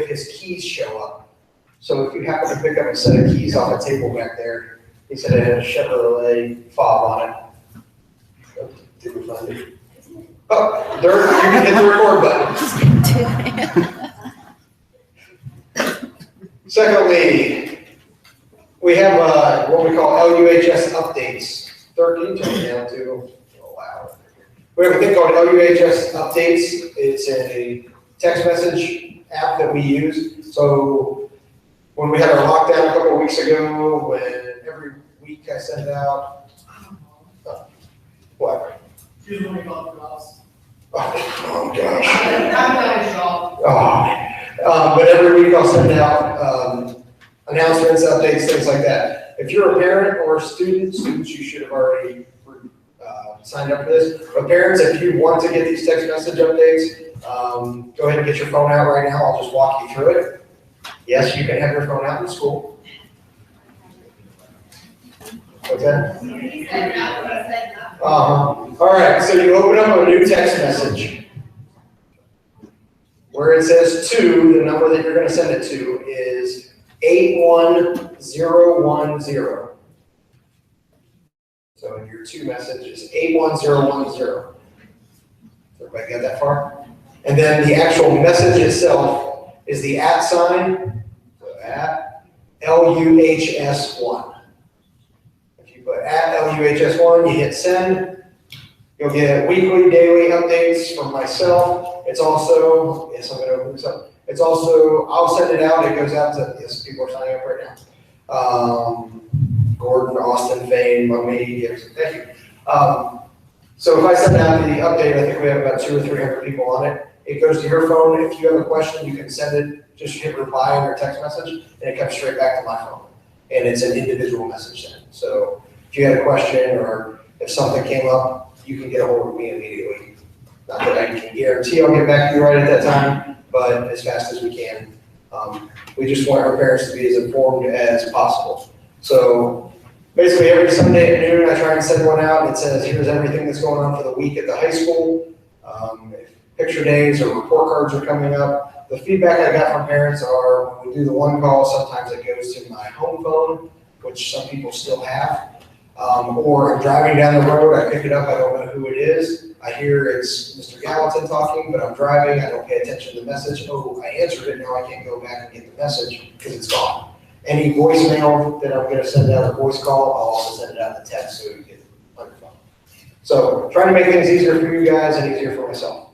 if his keys show up. So if you happen to pick up a set of keys off a table back there, he said it had a Chevrolet fob on it. So, did we find it? Oh, there, you can hit the record button. Secondly, we have what we call LUHS updates. 13 turned down to, oh wow. We have a thing called LUHS updates. It's a text message app that we use. So when we had our lockdown a couple of weeks ago, when every week I send out, what? Oh gosh. But every week I'll send out announcements, updates, things like that. If you're a parent or a students, you should have already signed up for this. But parents, if you want to get these text message updates, go ahead and get your phone out right now. I'll just walk you through it. Yes, you can have your phone out in school. What's that? All right, so you open up a new text message. Where it says to, the number that you're going to send it to is 81010. So your to message is 81010. Everybody got that far? And then the actual message itself is the @ sign, so at LUHS1. If you put at LUHS1, you hit send. You'll get weekly, daily updates from myself. It's also, yes, I'm going to open this up. It's also, I'll send it out. It goes out to, yes, people are signing up right now. Gordon, Austin, Vane, Mummy, yes, thank you. So if I send out the update, I think we have about 200 or 300 people on it. It goes to your phone. If you have a question, you can send it, just hit reply in your text message, and it comes straight back to my phone. And it's an individual message then. So if you had a question or if something came up, you can get a hold of me immediately. Not that I can guarantee I'll get back to you right at that time, but as fast as we can. We just want our parents to be as informed as possible. So basically every Sunday at noon, I try and send one out. It says, here's everything that's going on for the week at the high school. If picture days or report cards are coming up. The feedback I got from parents are when we do the one call, sometimes it goes to my home phone, which some people still have. Or I'm driving down the road, I pick it up, I don't know who it is. I hear it's Mr. Gallatin talking, but I'm driving, I don't pay attention to the message. Oh, I answered it, now I can't go back and get the message because it's gone. Any voicemail that I'm going to send out a voice call, I'll also send it out in text so you get it on your phone. So trying to make things easier for you guys and easier for myself.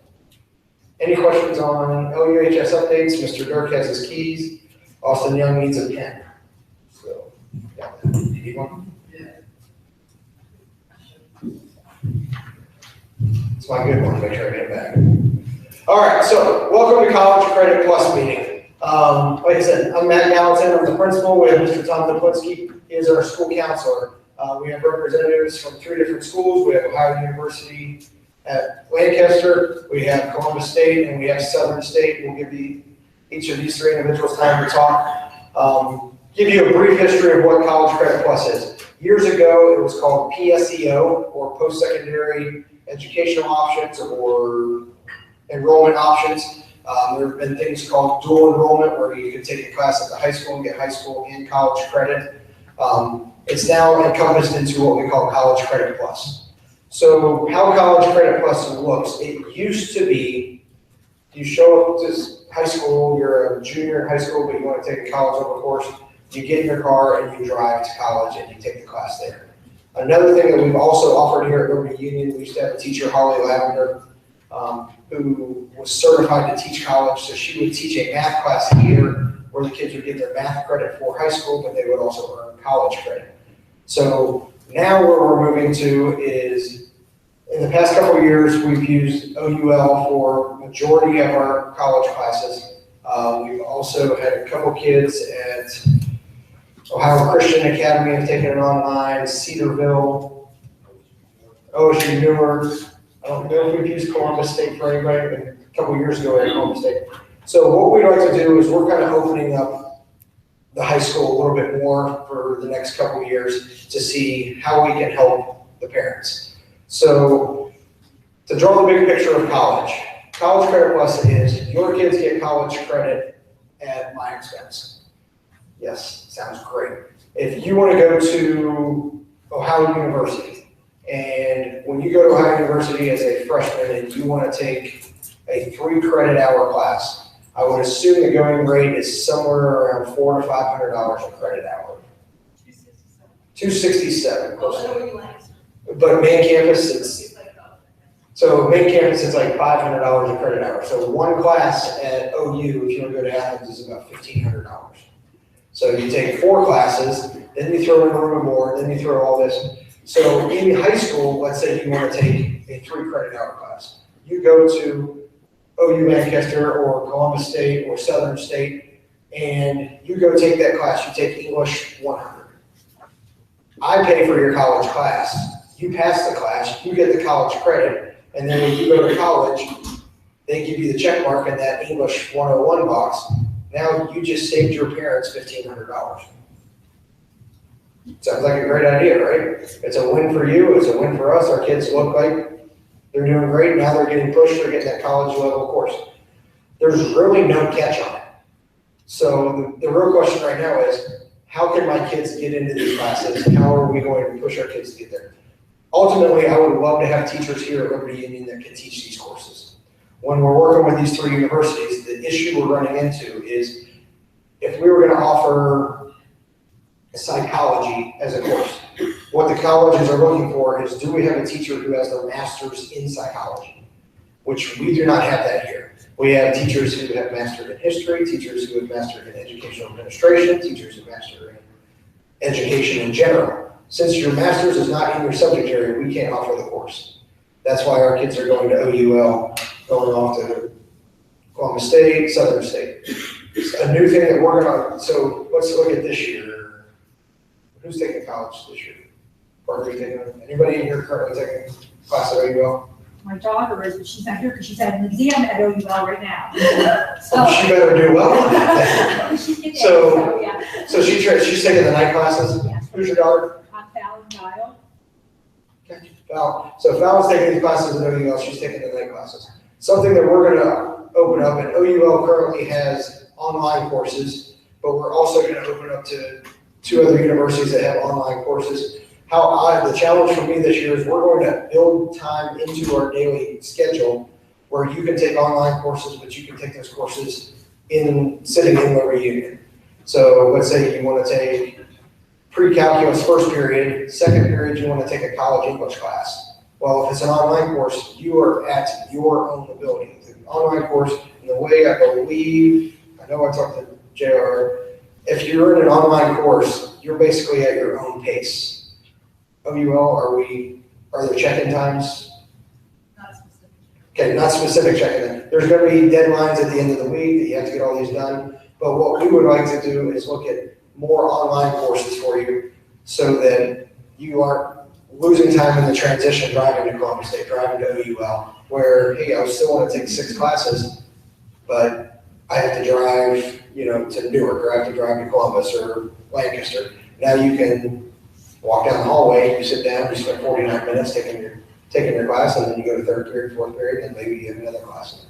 Any questions on LUHS updates? Mr. Dirk has his keys. Austin Young needs a pen. So, yeah, you need one? It's my good one, make sure I get it back. All right, so welcome to College Credit Plus meeting. Like I said, I'm Matt Gallatin, I'm the principal. We have Mr. Tom Duplinski, he is our school counselor. We have representatives from 3 different schools. We have Ohio University at Lancaster, we have Columbus State, and we have Southern State. We'll give each of these 3 individuals time to talk. Give you a brief history of what College Credit Plus is. Years ago, it was called PSEO, or Post-Secondary Educational Options, or Enrollment Options. There have been things called dual enrollment, where you can take a class at the high school and get high school and college credit. It's now encompassed into what we call College Credit Plus. So how College Credit Plus looks, it used to be, you show up to high school, you're a junior in high school, but you want to take a college level course, you get in your car and you drive to college and you take the class there. Another thing that we've also offered here at Union, we used to have a teacher, Holly Lavender, who was certified to teach college. So she would teach a math class here where the kids would get their math credit for high school, but they would also earn college credit. So now where we're moving to is, in the past couple of years, we've used OUL for majority of our college classes. We've also had a couple kids at Ohio Christian Academy have taken it online, Cedarville, OSU Newark. I don't know if we've used Columbus State for anybody, but a couple of years ago at Columbus State. So what we'd like to do is we're kind of opening up the high school a little bit more for the next couple of years to see how we can help the parents. So to draw the big picture of college, College Credit Plus is your kids get college credit at my expense. Yes, sounds great. If you want to go to Ohio University, and when you go to Ohio University as a freshman and you want to take a 3-credit-hour class, I would assume the going rate is somewhere around $400 to $500 a credit hour. 267. But main campus, main campus is like $500 a credit hour. So one class at OU, if you want to go to Athens, is about $1,500. So you take 4 classes, then you throw in room and board, then you throw all this. So in high school, let's say you want to take a 3-credit-hour class. You go to OU Lancaster or Columbus State or Southern State, and you go take that class. You take English 100. I pay for your college class. You pass the class, you get the college credit, and then when you go to college, they give you the check mark in that English 101 box. Now you just saved your parents $1,500. Sounds like a great idea, right? It's a win for you, it's a win for us. Our kids look like they're doing great. Now they're getting pushed, they're getting that college level course. There's really no catch on it. So the real question right now is, how can my kids get into these classes? How are we going to push our kids to get there? Ultimately, I would love to have teachers here at Liberty Union that can teach these courses. When we're working with these 3 universities, the issue we're running into is if we were going to offer psychology as a course, what the colleges are looking for is, do we have a teacher who has their master's in psychology? Which we do not have that here. We have teachers who have mastered in history, teachers who have mastered in educational administration, teachers who master in education in general. Since your master's is not in your subject area, we can't offer the course. That's why our kids are going to OUL, going off to Columbus State, Southern State. It's a new thing that we're going to, so let's look at this year. Who's taking college this year? Anybody in here currently taking class at OUL? My daughter is, but she's not here because she's at an exam at OUL right now. So she better do well on that. Yeah. So she's taking the night classes? Yes. Who's your daughter? Fallon Dial. Okay. So Fallon's taking these classes at OUL, she's taking the night classes. Something that we're gonna open up, and OUL currently has online courses, but we're also gonna open up to 2 other universities that have online courses. The challenge for me this year is we're going to build time into our daily schedule where you can take online courses, but you can take those courses sitting in Liberty Union. So let's say you want to take pre-calculus first period, second period you want to take a college English class. Well, if it's an online course, you are at your own ability. The online course, and the way I believe, I know I talked to JR, if you're in an online course, you're basically at your own pace. OUL, are there check-in times? Not specific. Okay, not specific check-in. There's going to be deadlines at the end of the week that you have to get all these done. But what we would like to do is look at more online courses for you so that you aren't losing time in the transition driving to Columbus State, driving to OUL, where, hey, I still want to take 6 classes, but I have to drive, to Newark, or I have to drive to Columbus or Lancaster. Now you can walk down the hallway, you sit down, you spend 49 minutes taking your class, and then you go to 3rd period, 4th period, and maybe you have another class in there.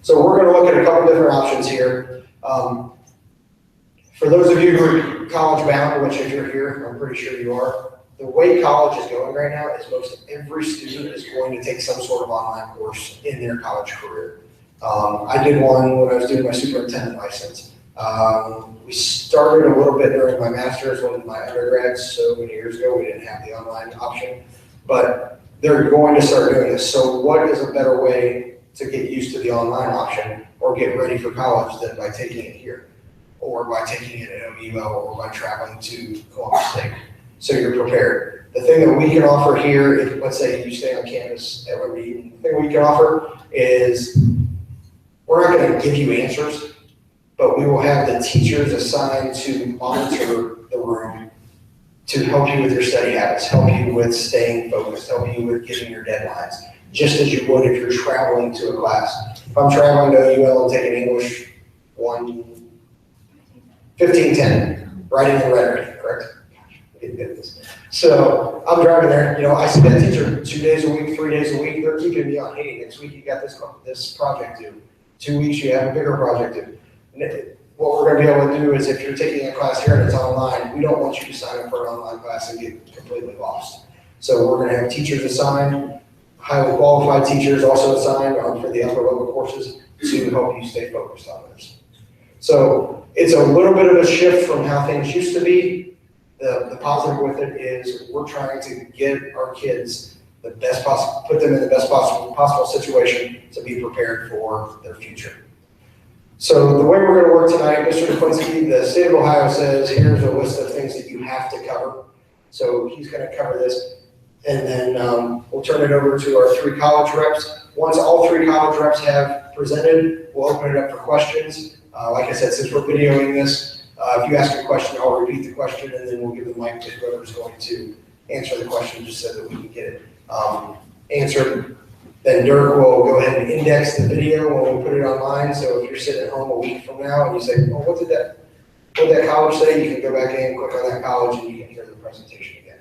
So we're going to look at a couple different options here. For those of you who are college bound, which if you're here, I'm pretty sure you are, the way college is going right now is most every student is going to take some sort of online course in their college career. I did one when I was doing my superintendent license. We started a little bit during my master's when my undergrads, so many years ago, we didn't have the online option, but they're going to start doing this. So what is a better way to get used to the online option or get ready for college than by taking it here, or by taking it at OUL, or by traveling to Columbus State? So you're prepared. The thing that we can offer here, if let's say you stay on campus at Liberty Union, the thing we can offer is we're not going to give you answers, but we will have the teachers assigned to monitor the room to help you with your study habits, help you with staying focused, help you with getting your deadlines, just as you would if you're traveling to a class. If I'm traveling to OUL and taking English 1510, writing and rhetoric, correct? So I'm driving there, I see that teacher 2 days a week, 3 days a week, they're keeping me on, hey, next week you got this project due. 2 weeks you have a bigger project due. what we're gonna be able to do is if you're taking a class here and it's online, we don't want you to sign up for an online class and get completely lost. So we're gonna have teachers assigned, highly qualified teachers also assigned for the upper level courses to help you stay focused on this. So it's a little bit of a shift from how things used to be. The positive with it is we're trying to get our kids the best possible, put them in the best possible situation to be prepared for their future. So the way we're gonna work tonight, Mr. Duplinsky, the state of Ohio says, here's a list of things that you have to cover. So he's gonna cover this. And then we'll turn it over to our 3 college reps. Once all 3 college reps have presented, we'll open it up for questions. Like I said, since we're videoing this, if you ask a question, I'll repeat the question and then we'll give the mic to whoever's going to answer the question just so that we can get it answered. Then Dirk will go ahead and index the video when we put it online. So if you're sitting at home a week from now and you say, oh, what did that college say? You can go back in, click on that college, and you can hear the presentation again.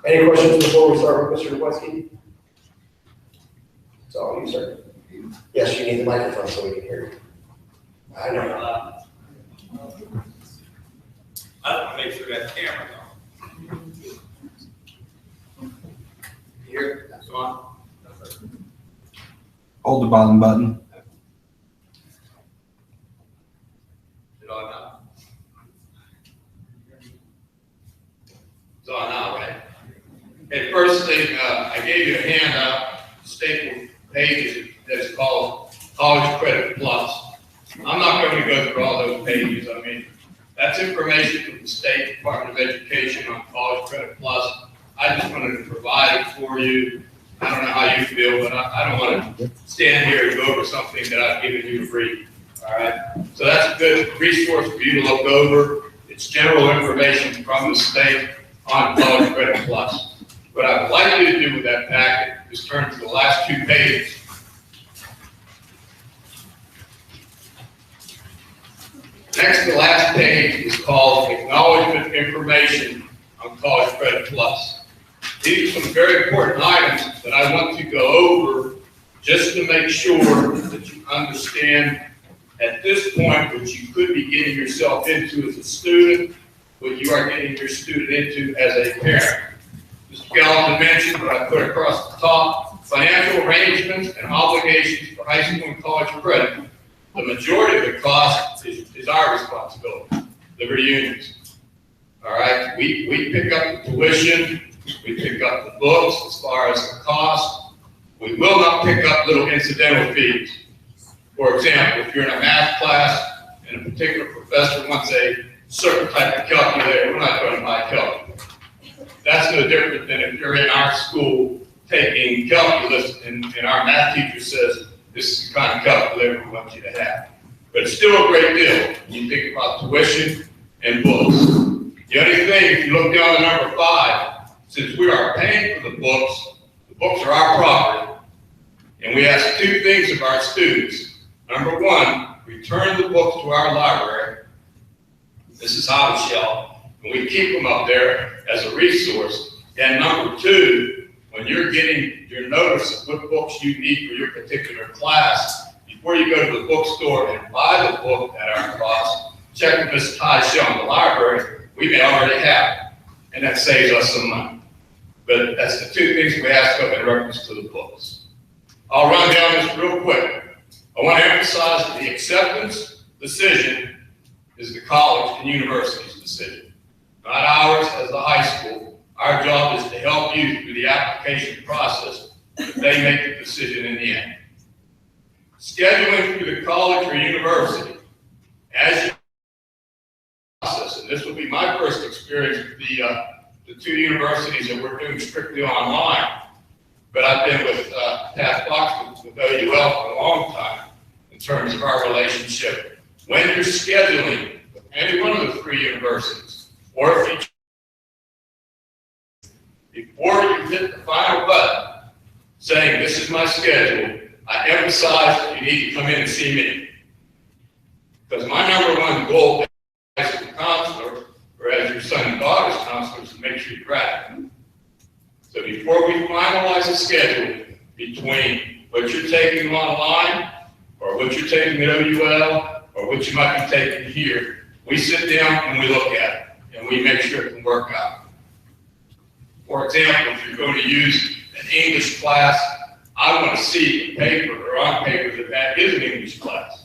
Any questions before we start with Mr. Duplinsky? It's all you, sir. Yes, you need the microphone so we can hear you. I know. I want to make sure that camera's on. Here, that's on. Hold the bottom button. Is it on now? It's on now, right? Okay, first thing, I gave you a handout, staple pages that's called College Credit Plus. I'm not going to go through all those pages. I mean, that's information from the State Department of Education on College Credit Plus. I just wanted to provide it for you. I don't know how you feel, but I don't want to stand here and go over something that I've given you to read. All right? So that's a good resource for you to look over. It's general information from the state on College Credit Plus. What I would like you to do with that packet is turn to the last 2 pages. Next to the last page is called Acknowledgement Information on College Credit Plus. These are some very important items that I want to go over just to make sure that you understand at this point what you could be getting yourself into as a student, what you are getting your student into as a parent. Mr. Gallatin mentioned what I put across the top, financial arrangements and obligations for high school and college credit. The majority of the cost is our responsibility, Liberty Union's. All right, we pick up the tuition, we pick up the books as far as the cost. We will not pick up little incidental fees. For example, if you're in a math class and a particular professor wants a certain type of calculator, we're not going to buy a calculator. That's no different than if you're in our school taking calculus and our math teacher says, this is the kind of calculator we want you to have. But it's still a great deal when you think about tuition and books. The only thing, if you look down to number 5, since we are paying for the books are our property, and we ask 2 things of our students. Number 1, return the books to our library. This is how we shall, and we keep them up there as a resource. And number 2, when you're getting your notice of what books you need for your particular class, before you go to the bookstore and buy the book at our cost, check with Ms. Ty Shell in the library. We may already have it, and that saves us some money. But that's the 2 things we ask of in reference to the books. I'll run down this real quick. I want to emphasize that the acceptance decision is the college and university's decision, not ours as the high school. Our job is to help you through the application process, but they make the decision in the end. Scheduling through the college or university, as you process, and this will be my first experience with the 2 universities that we're doing strictly online, but I've been with Pat Fox with OUL for a long time in terms of our relationship. When you're scheduling with any one of the 3 universities, or if you before you hit the final button saying, this is my schedule, I emphasize that you need to come in and see me. Because my number 1 goal as a counselor, or as your son and daughter's counselor, is to make sure you graduate. So before we finalize a schedule between what you're taking online, or what you're taking at OUL, or or what you might be taking here, we sit down and we look at it, and we make sure it can work out. For example, if you're going to use an English class, I want to see in paper or on paper that that is an English class.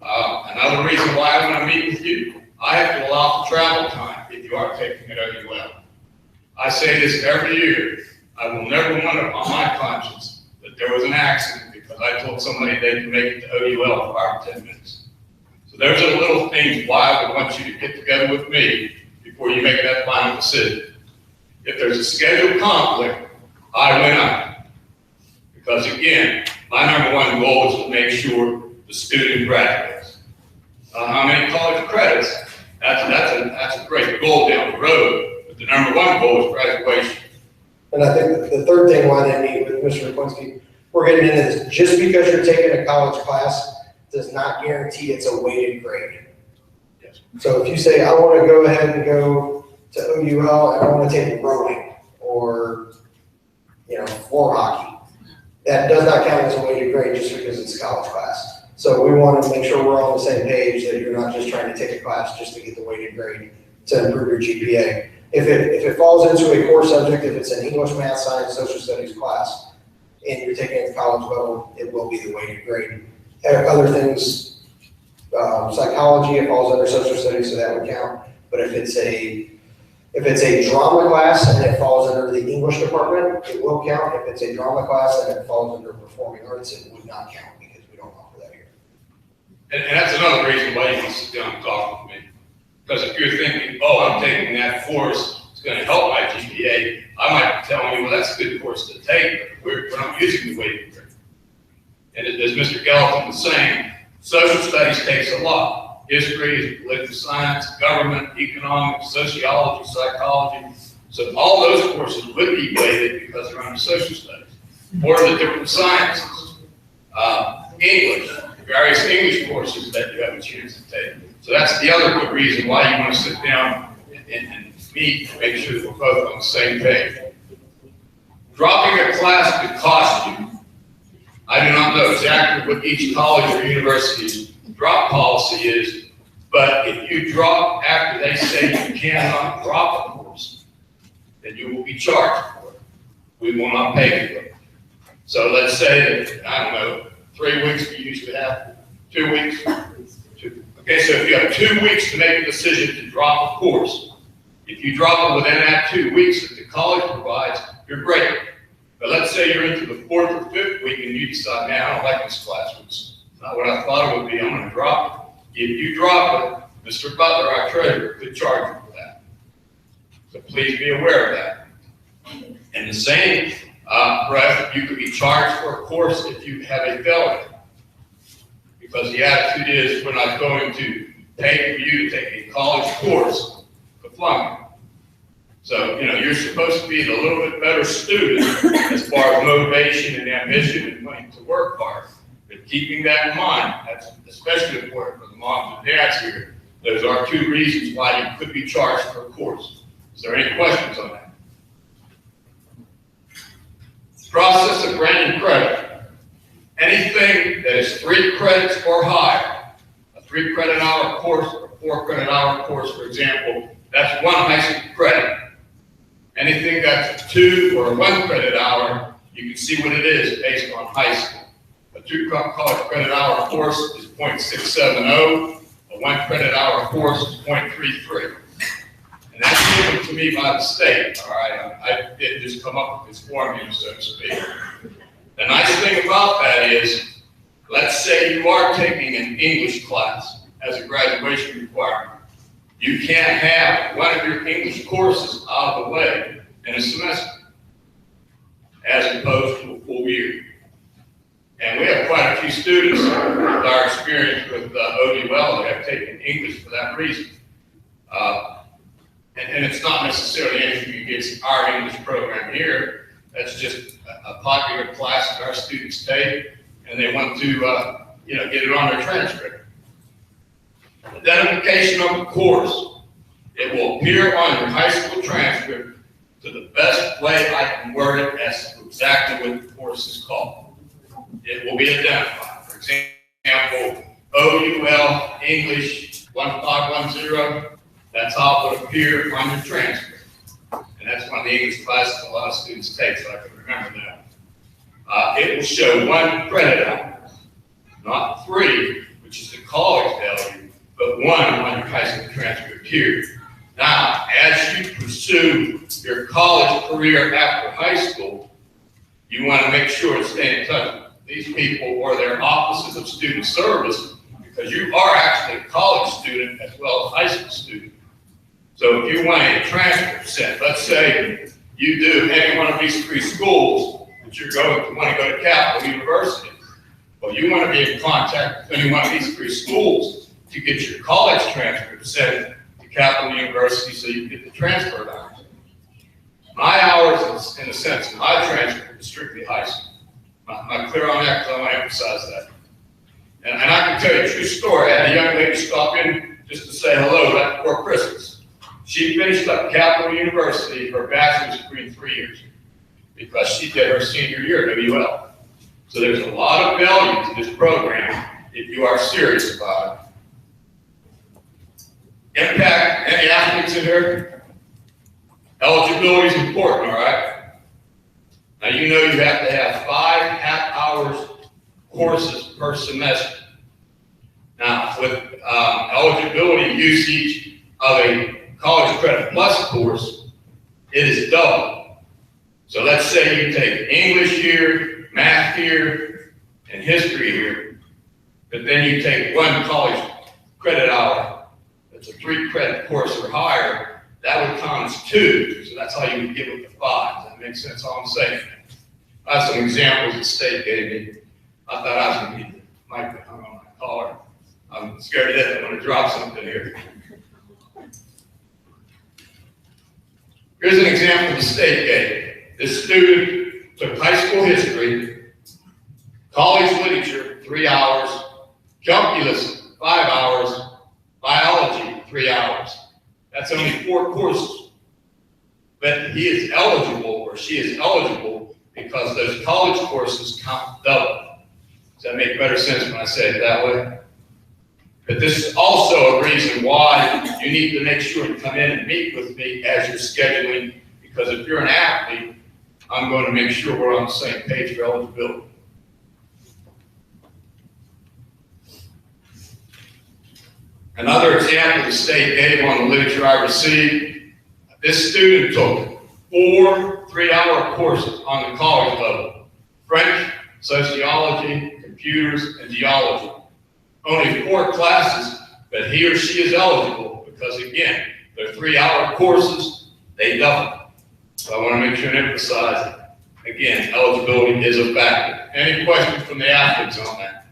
Another reason why I want to meet with you, I have to allow for travel time if you are taking it OUL. I say this every year. I will never want it on my conscience that there was an accident because I told somebody they could make it to OUL in 5 or 10 minutes. So those are the little things why I would want you to get together with me before you make that final decision. If there's a schedule conflict, I win out. Because again, my number one goal is to make sure the student graduates. How many college credits? That's a great goal down the road, but the number one goal is graduation. And I think the third thing why they meet with Mr. Requierments, we're getting into this, just because you're taking a college class does not guarantee it's a weighted grade. Yes. So if you say, I want to go ahead and go to OUL and I want to take rowing or, floor hockey, that does not count as a weighted grade just because it's a college class. So we want to make sure we're all on the same page, that you're not just trying to take a class just to get the weighted grade to improve your GPA. If it falls into a core subject, if it's an English, math, science, social studies class, and you're taking it at the college level, it will be the weighted grade. Other things, psychology, it falls under social studies, so that would count. But if it's a drama class and it falls under the English department, it will count. If it's a drama class and it falls under performing arts, it would not count because we don't offer that here. And that's another reason why you can sit down and talk with me. Because if you're thinking, oh, I'm taking that course, it's going to help my GPA, I might be telling you, well, that's a good course to take, but we're not using the weighted grade. And as Mr. Gallatin was saying, social studies takes a lot. History, political science, government, economics, sociology, psychology. So all those courses would be weighted because they're under social studies. Or the different sciences, English, various English courses that you have a chance to take. So that's the other good reason why you want to sit down and meet to make sure that we're both on the same page. Dropping a class could cost you. I do not know exactly what each college or university's drop policy is, but if you drop after they say you cannot drop a course, then you will be charged for it. We will not pay for it. So let's say that, I don't know, 3 weeks we used to have, 2 weeks. Okay, so if you have 2 weeks to make a decision to drop a course, if you drop it within that 2 weeks that the college provides, you're great. But let's say you're into the 4th or 5th week and you decide, man, I don't like this class. It's not what I thought it would be. I'm going to drop it. If you drop it, Mr. Butler, our treasurer, could charge you for that. So please be aware of that. In the same breath, you could be charged for a course if you have a failure. Because the attitude is, we're not going to pay for you to take a college course for flunking. So, you're supposed to be a little bit better student as far as motivation and ambition and wanting to work hard. But keeping that in mind, that's especially important for the moms and dads here. Those are 2 reasons why you could be charged for a course. Is there any questions on that? Process of granting credit. Anything that is 3 credits or higher, a 3 credit hour course or 4 credit hour course, for example, that's 1 high school credit. Anything that's 2 or 1 credit hour, you can see what it is based on high school. A 2 college credit hour course is 0.670. A 1 credit hour course is 0.33. And that's given to me by the state, all right? I didn't just come up with this formula, so to speak. The nice thing about that is, let's say you are taking an English class as a graduation requirement. You can't have one of your English courses out of the way in a semester, as opposed to a full year. And we have quite a few students with our experience with OUL that have taken English for that reason. And it's not necessarily anything against our English program here. That's just a popular class that our students take, and they want to, get it on their transcript. Identification of the course. It will appear on your high school transcript to the best way I can word it as to exactly what the course is called. It will be identified. For example, OUL English 1510. That's how it would appear on your transcript. And that's one of the English classes a lot of students take, so I can remember that. It will show 1 credit hour, not 3, which is the college value, but 1 on your high school transcript here. Now, as you pursue your college career after high school, you want to make sure to stay in touch with these people or their offices of student service, because you are actually a college student as well as high school student. So if you want a transcript sent, let's say you do any one of these 3 schools, but you're going to want to go to Capital University. Well, you want to be in contact with any one of these 3 schools to get your college transcript sent to Capital University so you can get the transfer hours. My hours, in a sense, my transcript is strictly high school. I'm clear on that because I want to emphasize that. And I can tell you a true story. I had a young lady stop in just to say hello right before Christmas. She finished up Capital University, her bachelor's degree in 3 years, because she did her senior year at WL. So there's a lot of value to this program if you are serious about it. Impact, any athletes in here? Eligibility is important, all right? Now you know you have to have 5 half-hours courses per semester. Now with eligibility usage of a College Credit Plus course, it is double. So let's say you take English here, math here, and history here, but then you take 1 college credit hour, that's a 3 credit course or higher, that would count as 2. So that's how you would give it the 5. Does that make sense all I'm saying? I have some examples the state gave me. I thought I was going to need the mic hung on my collar. I'm scared to death I'm going to drop something here. Here's an example the state gave. This student took high school history, college literature, 3 hours, calculus, 5 hours, biology, 3 hours. That's only 4 courses. But he is eligible, or she is eligible, because those college courses count double. Does that make better sense when I say it that way? But this is also a reason why you need to make sure to come in and meet with me as you're scheduling, because if you're an athlete, I'm going to make sure we're on the same page for eligibility. Another example the state gave on the literature I received, this student took 4 3-hour courses on the college level: French, sociology, computers, and geology. Only 4 classes, but he or she is eligible because, again, they're 3-hour courses, they double. So I want to make sure and emphasize, again, eligibility is a factor. Any questions from the athletes on that?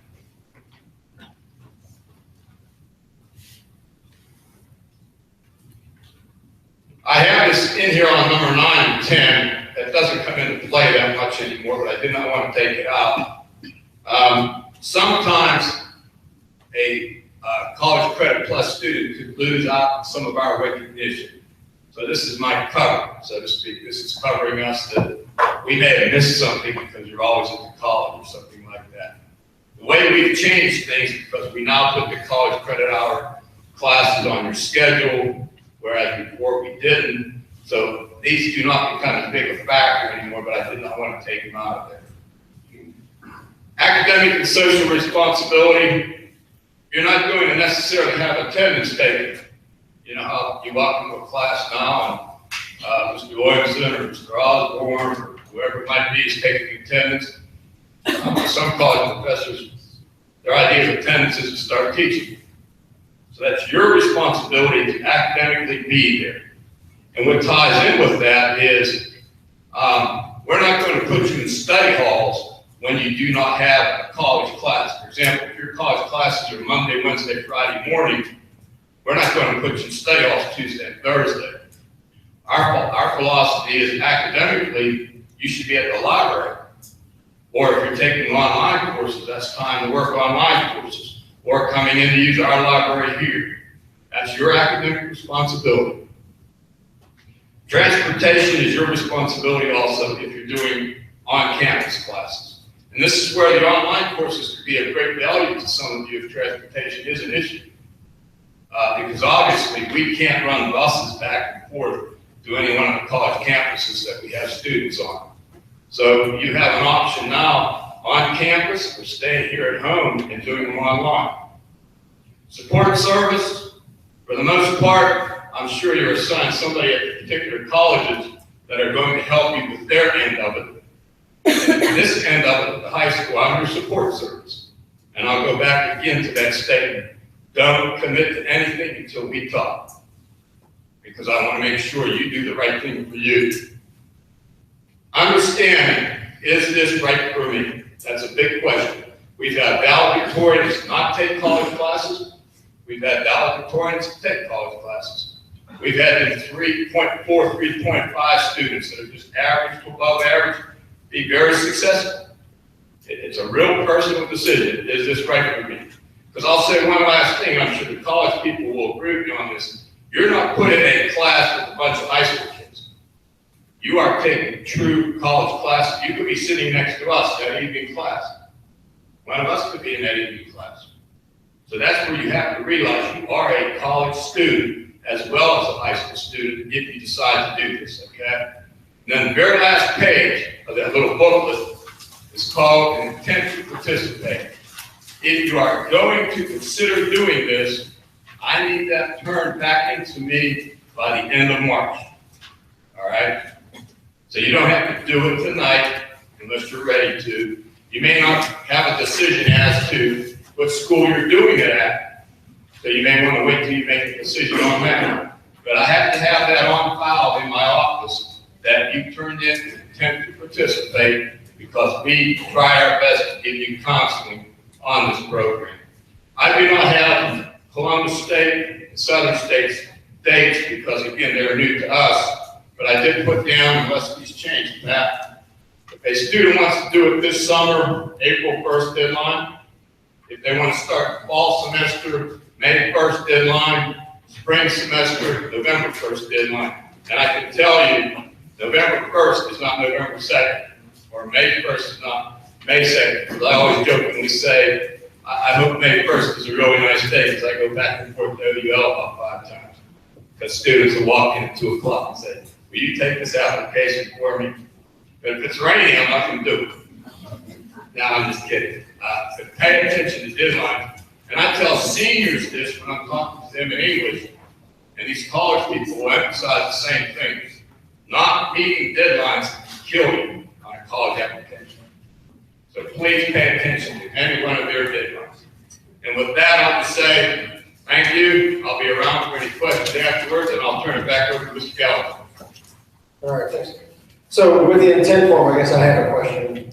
I have this in here on number 9 and 10. That doesn't come into play that much anymore, but I did not want to take it out. Sometimes a college credit plus student could lose out on some of our recognition. So this is my cover, so to speak. This is covering us that we may have missed something because you're always at the college or something like that. The way we've changed things, because we now put the college credit hour classes on your schedule, whereas before we didn't. So these do not become as big a factor anymore, but I did not want to take them out of there. Academic and social responsibility, you're not going to necessarily have attendance taken. You know how you walk into a class now and Mr. Williamson or Mr. Osborne or whoever it might be is taking attendance. Some college professors, their idea of attendance is to start teaching. So that's your responsibility to academically be there. And what ties in with that is we're not going to put you in study halls when you do not have a college class. For example, if your college classes are Monday, Wednesday, Friday morning, we're not going to put you in study halls Tuesday and Thursday. Our philosophy is academically, you should be at the library. Or if you're taking online courses, that's time to work online courses. Or coming in to use our library here. That's your academic responsibility. Transportation is your responsibility also if you're doing on-campus classes. And this is where the online courses could be of great value to some of you if transportation is an issue. Because obviously we can't run buses back and forth to any one of the college campuses that we have students on. So you have an option now on campus or staying here at home and doing them online. Support service, for the most part, I'm sure you're assigned somebody at particular colleges that are going to help you with their end of it. This end of it, the high school, I'm your support service. And I'll go back again to that statement. Don't commit to anything until we talk. Because I want to make sure you do the right thing for you. Understanding, is this right for me? That's a big question. We've had valedictorians not take college classes. We've had valedictorians take college classes. We've had 3.4, 3.5 students that are just average to above average be very successful. It's a real personal decision. Is this right for me? Because I'll say one last thing. I'm sure the college people will agree with me on this. You're not put in a class with a bunch of high school kids. You are taking true college classes. You could be sitting next to us in that evening class. One of us could be in that evening class. So that's where you have to realize you are a college student as well as a high school student if you decide to do this, okay? And then the very last page of that little booklet is called an intent to participate. If you are going to consider doing this, I need that turned back into me by the end of March, all right? So you don't have to do it tonight unless you're ready to. You may not have a decision as to what school you're doing it at, so you may want to wait till you make a decision on that. But I have to have that on file in my office that you turned in an intent to participate because we try our best to give you counseling on this program. I do not have Columbus State and Southern States dates because, again, they're new to us, but I did put down, unless these change, that if a student wants to do it this summer, April 1st deadline. If they want to start fall semester, May 1st deadline, spring semester, November 1st deadline. And I can tell you, November 1st is not November 2nd, or May 1st is not May 2nd. Because I always jokingly say, I hope May 1st is a really nice day because I go back and forth to OUL about 5 times. Because students will walk in at 2 o'clock and say, will you take this application for me? But if it's raining, I'm not going to do it. No, I'm just kidding. But pay attention to deadlines. And I tell seniors this when I'm talking to them in English, and these college people will emphasize the same thing. Not meeting deadlines can kill you on a college application. So please pay attention to any one of their deadlines. And with that, I'll just say thank you. I'll be around for any questions afterwards, and I'll turn it back over to Mr. Gallagher. All right, thanks. So with the intent form, I guess I have a question.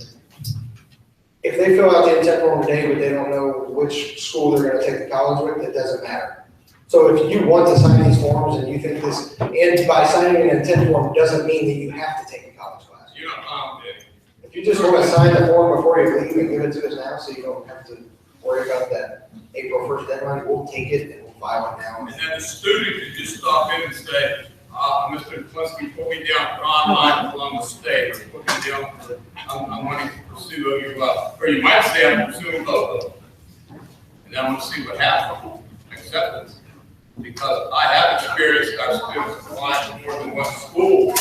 If they fill out the intent form today, but they don't know which school they're going to take to college with, it doesn't matter. So if you want to sign these forms and you think this, and by signing an intent form doesn't mean that you have to take a college class. You know, If you just want to sign the form before you leave and give it to us now, so you don't have to worry about that April 1st deadline, we'll take it and we'll file it now. and then the student can just stop in and say, Mr. Klinsky, put me down for online Columbus State, or put me down for, I'm wanting to pursue OUL. Or you might say, I'm pursuing both of them. And then we'll see what happens, acceptance. Because I have experienced our students applying to more than one school,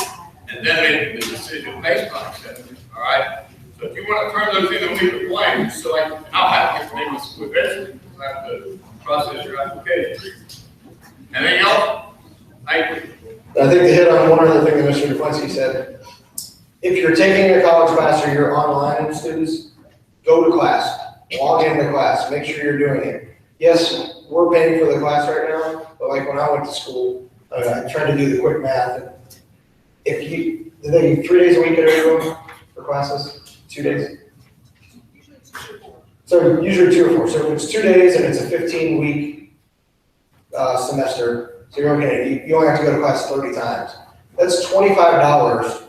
and then making the decision based on acceptance, all right? So if you want to turn those in and leave it blank, so I'll have to get the name of the school eventually, because I have to process your application. Anything else? Thank you. I think to hit on one other thing that Mr. Klinsky said, if you're taking a college class or you're online students, go to class, log into class, make sure you're doing it. Yes, we're paying for the class right now, but like when I went to school, I tried to do the quick math. And if you, do they do 3 days a week at everyone for classes? 2 days? So usually 2 or 4. So if it's 2 days and it's a 15-week semester, so you're looking at, you only have to go to class 30 times. That's $25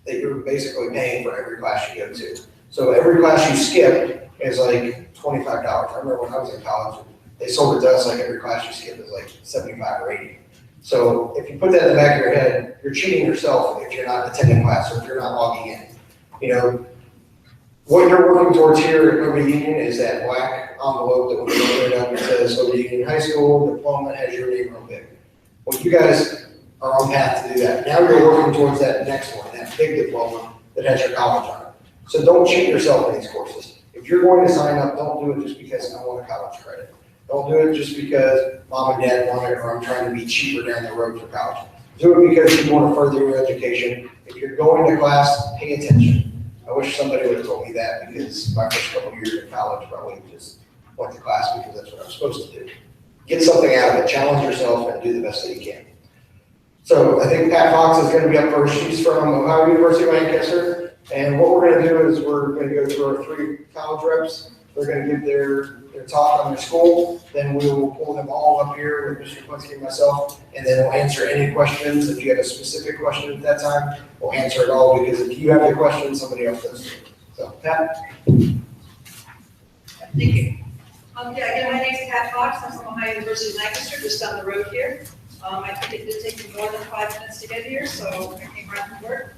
that you're basically paying for every class you go to. So every class you skip is like $25. I remember when I was in college, they sold it to us like every class you skip is like 75 or 80. So if you put that in the back of your head, you're cheating yourself if you're not attending class or if you're not logging in. You know, What you're working towards here at Liberty Union is that black envelope that we open it up and says Liberty Union High School diploma has your name real big. Well, you guys are on path to do that. Now you're working towards that next one, that big diploma that has your college on it. So don't cheat yourself in these courses. If you're going to sign up, don't do it just because I want a college credit. Don't do it just because mom and dad want it or I'm trying to be cheaper down the road for college. Do it because you want to further your education. If you're going to class, pay attention. I wish somebody would have told me that because my first couple of years in college probably just went to class because that's what I'm supposed to do. Get something out of it, challenge yourself, and do the best that you can. So I think Pat Fox is going to be up first. She's from Ohio University, Lancaster. And what we're going to do is we're going to go through our 3 college reps. They're going to give their talk on their school. Then we will pull them all up here with Mr. Plinsky and myself, and then we'll answer any questions. If you have a specific question at that time, we'll answer it all because if you have the question, somebody else does. So, Pat. Thank you. Again, my name is Pat Fox. I'm from Ohio University, Lancaster, just down the road here. I think it did take me more than 5 minutes to get here, so I came right from work.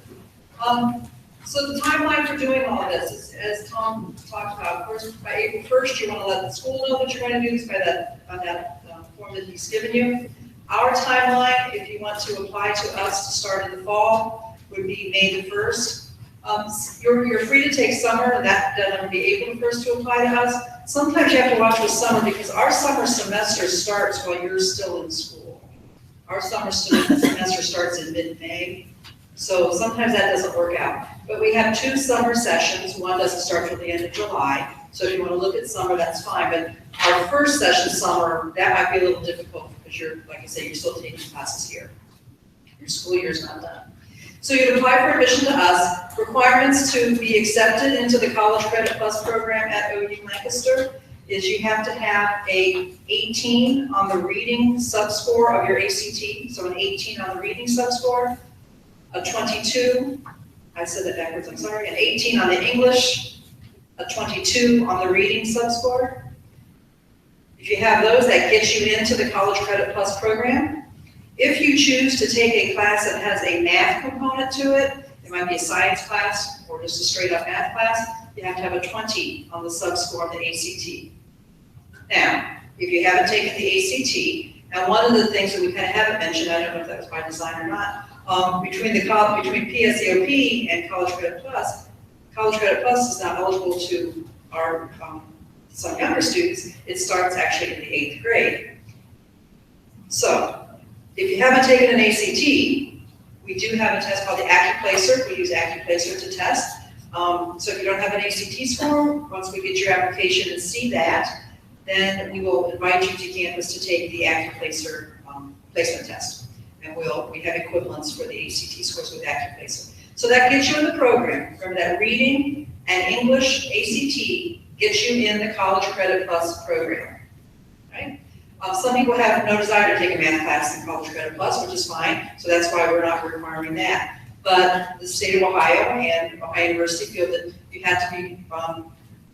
So the timeline for doing all of this is, as Tom talked about, of course, by April 1st, you want to let the school know that you're going to do this by that form that he's given you. Our timeline, if you want to apply to us to start in the fall, would be May the 1st. You're free to take summer, and that would be April 1st to apply to us. Sometimes you have to watch with summer because our summer semester starts while you're still in school. Our summer semester starts in mid-May. So sometimes that doesn't work out. But we have 2 summer sessions. One doesn't start till the end of July. So if you want to look at summer, that's fine. But our first session, summer, that might be a little difficult because you're, like I say, you're still taking classes here. Your school year's not done. So you'd apply for admission to us. Requirements to be accepted into the College Credit Plus program at OU Lancaster is you have to have a 18 on the reading subscore of your ACT. So an 18 on the reading subscore. A 22, I said that backwards, I'm sorry, an 18 on the English, a 22 on the reading subscore. If you have those, that gets you into the College Credit Plus program. If you choose to take a class that has a math component to it, it might be a science class or just a straight up math class, you have to have a 20 on the subscore of the ACT. Now, if you haven't taken the ACT, and one of the things that we kind of haven't mentioned, I don't know if that was by design or not, between PSEOP and College Credit Plus is not eligible to our some younger students. It starts actually in the 8th grade. So if you haven't taken an ACT, we do have a test called the AccuPlacer. We use AccuPlacer to test. So if you don't have an ACT score, once we get your application and see that, then we will invite you to campus to take the AccuPlacer placement test. And we have equivalents for the ACT scores with AccuPlacer. So that gets you in the program. Remember that reading and English ACT gets you in the College Credit Plus program, right? Some people have no desire to take a math class in College Credit Plus, which is fine. So that's why we're not requiring that. But the state of Ohio and Ohio University feel that you have to be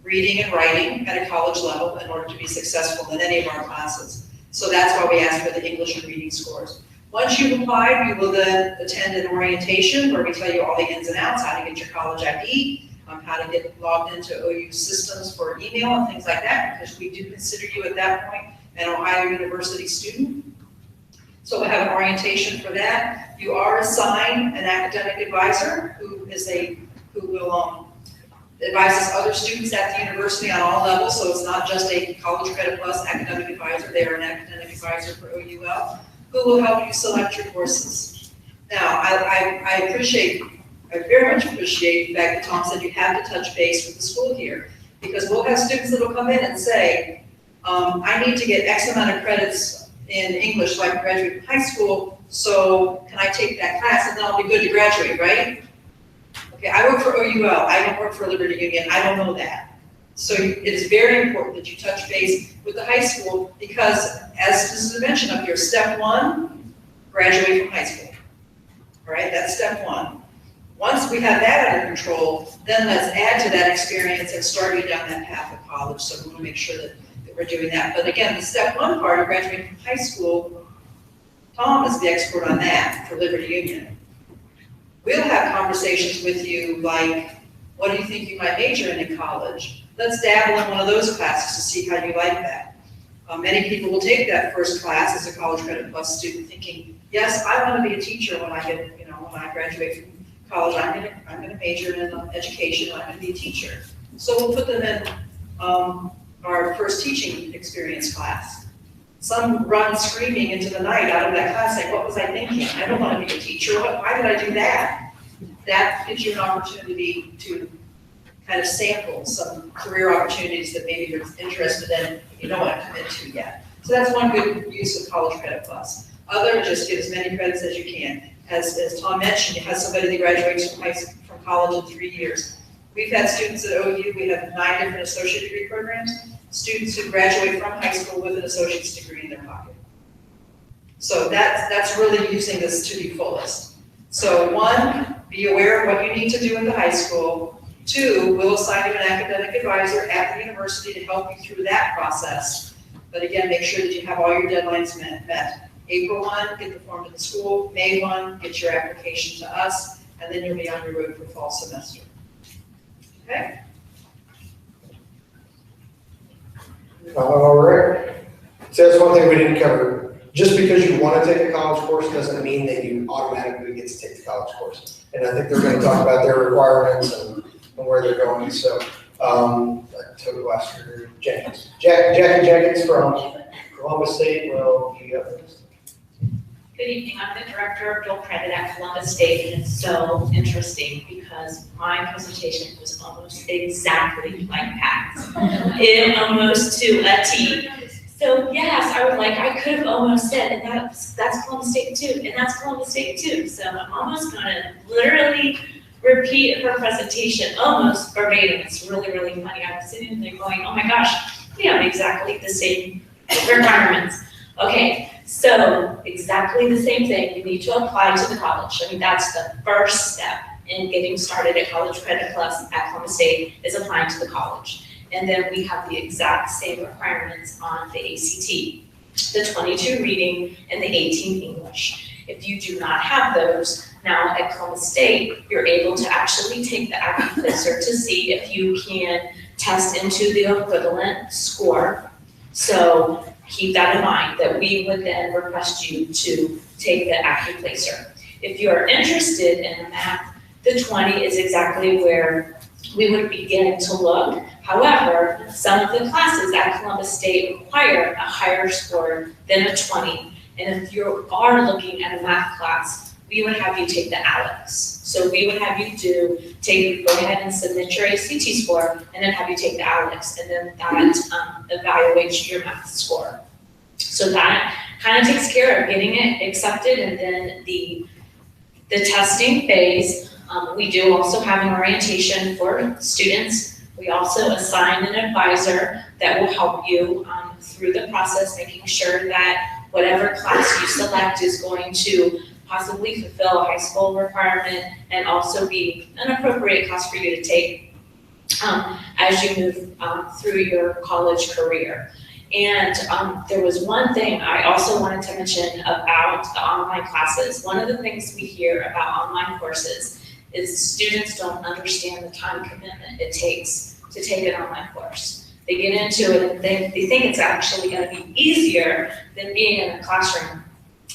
reading and writing at a college level in order to be successful in any of our classes. So that's why we ask for the English and reading scores. Once you've applied, you will then attend an orientation where we tell you all the ins and outs, how to get your college ID, how to get logged into OU systems for email and things like that, because we do consider you at that point an Ohio University student. So we'll have an orientation for that. You are assigned an academic advisor who will advises other students at the university on all levels, so it's not just a College Credit Plus academic advisor, they are an academic advisor for OUL, who will help you select your courses. Now, I very much appreciate the fact that Tom said you have to touch base with the school here, because we'll have students that will come in and say, I need to get X amount of credits in English so I can graduate from high school, so can I take that class and then I'll be good to graduate, right? Okay, I work for OUL, I don't work for Liberty Union, I don't know that. So it is very important that you touch base with the high school because, as this is mentioned up here, step 1, graduate from high school. All right, that's step 1. Once we have that under control, then let's add to that experience and start you down that path of college. So we want to make sure that we're doing that. But again, the step 1 part of graduating from high school, Tom is the expert on that for Liberty Union. We'll have conversations with you like What do you think you might major in college? Let's dabble in one of those classes to see how you like that. Many people will take that first class as a College Credit Plus student thinking, yes, I want to be a teacher when I get, when I graduate from college, I'm gonna major in education, I'm gonna be a teacher. So we'll put them in our first teaching experience class. Some run screaming into the night out of that class saying, what was I thinking? I don't want to be a teacher, why did I do that? That gives you an opportunity to kind of sample some career opportunities that maybe you're interested in, but you don't want to commit to yet. So that's one good use of College Credit Plus. Other, just get as many credits as you can. As Tom mentioned, you have somebody that graduates from college in 3 years. We've had students at OU, we have 9 different associate degree programs, students who graduate from high school with an associate's degree in their pocket. So that's really using this to the fullest. So 1, be aware of what you need to do in the high school. 2, we'll assign you an academic advisor at the university to help you through that process. But again, make sure that you have all your deadlines met. April 1, get the form to the school. May 1, get your application to us, and then you'll be on your road for fall semester. Okay? All right. So that's one thing we didn't cover. Just because you want to take a college course doesn't mean that you automatically get to take the college course. And I think they're going to talk about their requirements and where they're going. So, Toastmaster Jenkins. Jackie Jenkins from Columbus State will be up next. Good evening, I'm the director of dual credit at Columbus State, and it's so interesting because my presentation was almost exactly like Pat's, almost to a T. So yes, I could have almost said, and that's Columbus State too, and that's Columbus State too. So I'm almost gonna literally repeat her presentation almost verbatim. It's really, really funny. I was sitting there going, oh my gosh, we have exactly the same requirements. Okay, so exactly the same thing. You need to apply to the college. I mean, that's the first step in getting started at College Credit Plus at Columbus State is applying to the college. And then we have the exact same requirements on the ACT, the 22 reading and the 18 English. If you do not have those, now at Columbus State, you're able to actually take the AccuPlacer to see if you can test into the equivalent score. So keep that in mind, that we would then request you to take the AccuPlacer. If you are interested in math, the 20 is exactly where we would begin to look. However, some of the classes at Columbus State require a higher score than a 20. And if you are looking at a math class, we would have you take the ALEX. So we would have you go ahead and submit your ACT score, and then have you take the ALEX, and then that evaluates your math score. So that kind of takes care of getting it accepted, and then the testing phase. We do also have an orientation for students. We also assign an advisor that will help you through the process, making sure that whatever class you select is going to possibly fulfill a high school requirement and also be an appropriate class for you to take as you move through your college career. And there was one thing I also wanted to mention about the online classes. One of the things we hear about online courses is students don't understand the time commitment it takes to take an online course. They get into it and they think it's actually going to be easier than being in a classroom,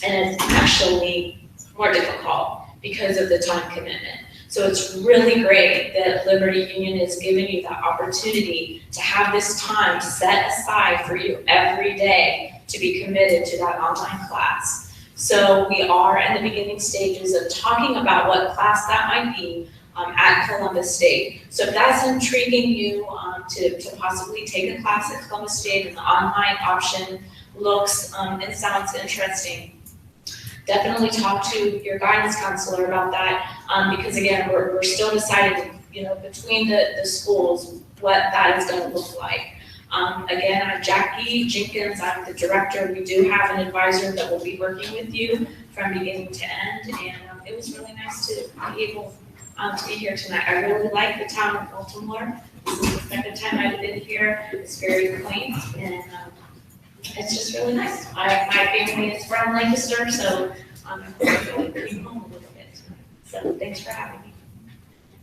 and it's actually more difficult because of the time commitment. So it's really great that Liberty Union is giving you that opportunity to have this time set aside for you every day to be committed to that online class. So we are in the beginning stages of talking about what class that might be at Columbus State. So if that's intriguing you to possibly take a class at Columbus State and the online option looks and sounds interesting, definitely talk to your guidance counselor about that, because again, we're still deciding, between the schools, what that is going to look like. Again, I'm Jackie Jenkins, I'm the director. We do have an advisor that will be working with you from beginning to end, and it was really nice to be able to be here tonight. I really like the town of Baltimore. This is the second time I've been here. It's very quaint, and it's just really nice. My family is from Lancaster, so I'm really home a little bit tonight. So thanks for having me.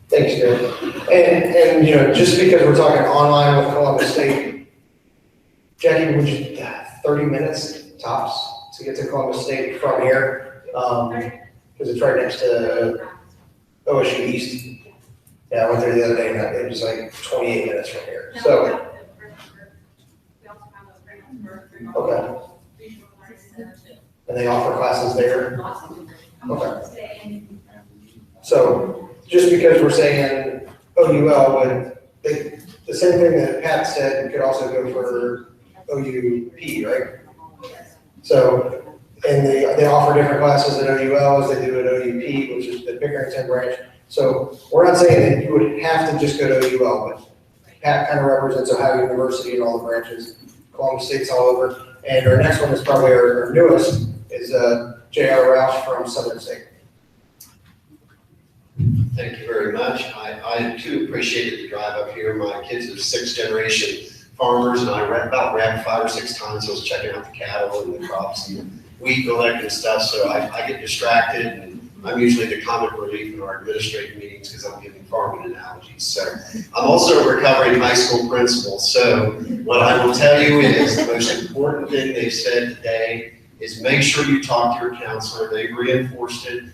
Thanks, Jim. And, you know, just because we're talking online with Columbus State, Jackie, would you, 30 minutes tops to get to Columbus State from here? Because it's right next to OSU East. Yeah, I went there the other day and it was like 28 minutes from here, so. Okay. And they offer classes there? Okay. So, just because we're saying OUL, but the same thing that Pat said could also go for OUP, right? So, and they offer different classes at OUL as they do at OUP, which is the Pickerington branch. So, we're not saying that you would have to just go to OUL, but Pat kind of represents Ohio University and all the branches. Columbus State's all over. And our next one is probably our newest, is J.R. Roush from Southern State. Thank you very much. I too appreciated the drive up here. My kids are sixth generation farmers, and I ran 5 or 6 times. I was checking out the cattle and the crops and the wheat collecting and stuff, so I get distracted, and I'm usually the comic relief in our administrative meetings because I'm giving farming analogies. So I'm also a recovering high school principal. So what I will tell you is the most important thing they've said today is make sure you talk to your counselor. They've reinforced it,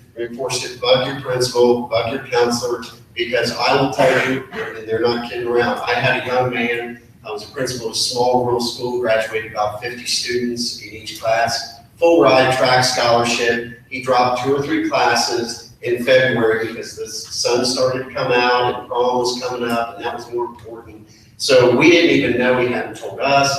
bug your principal, bug your counselor, because I will tell you, and they're not kidding around. I had a young man, I was a principal of a small rural school, graduated about 50 students in each class, full ride track scholarship. He dropped 2 or 3 classes in February because the sun started to come out and prom was coming up, and that was more important. So we didn't even know, he hadn't told us,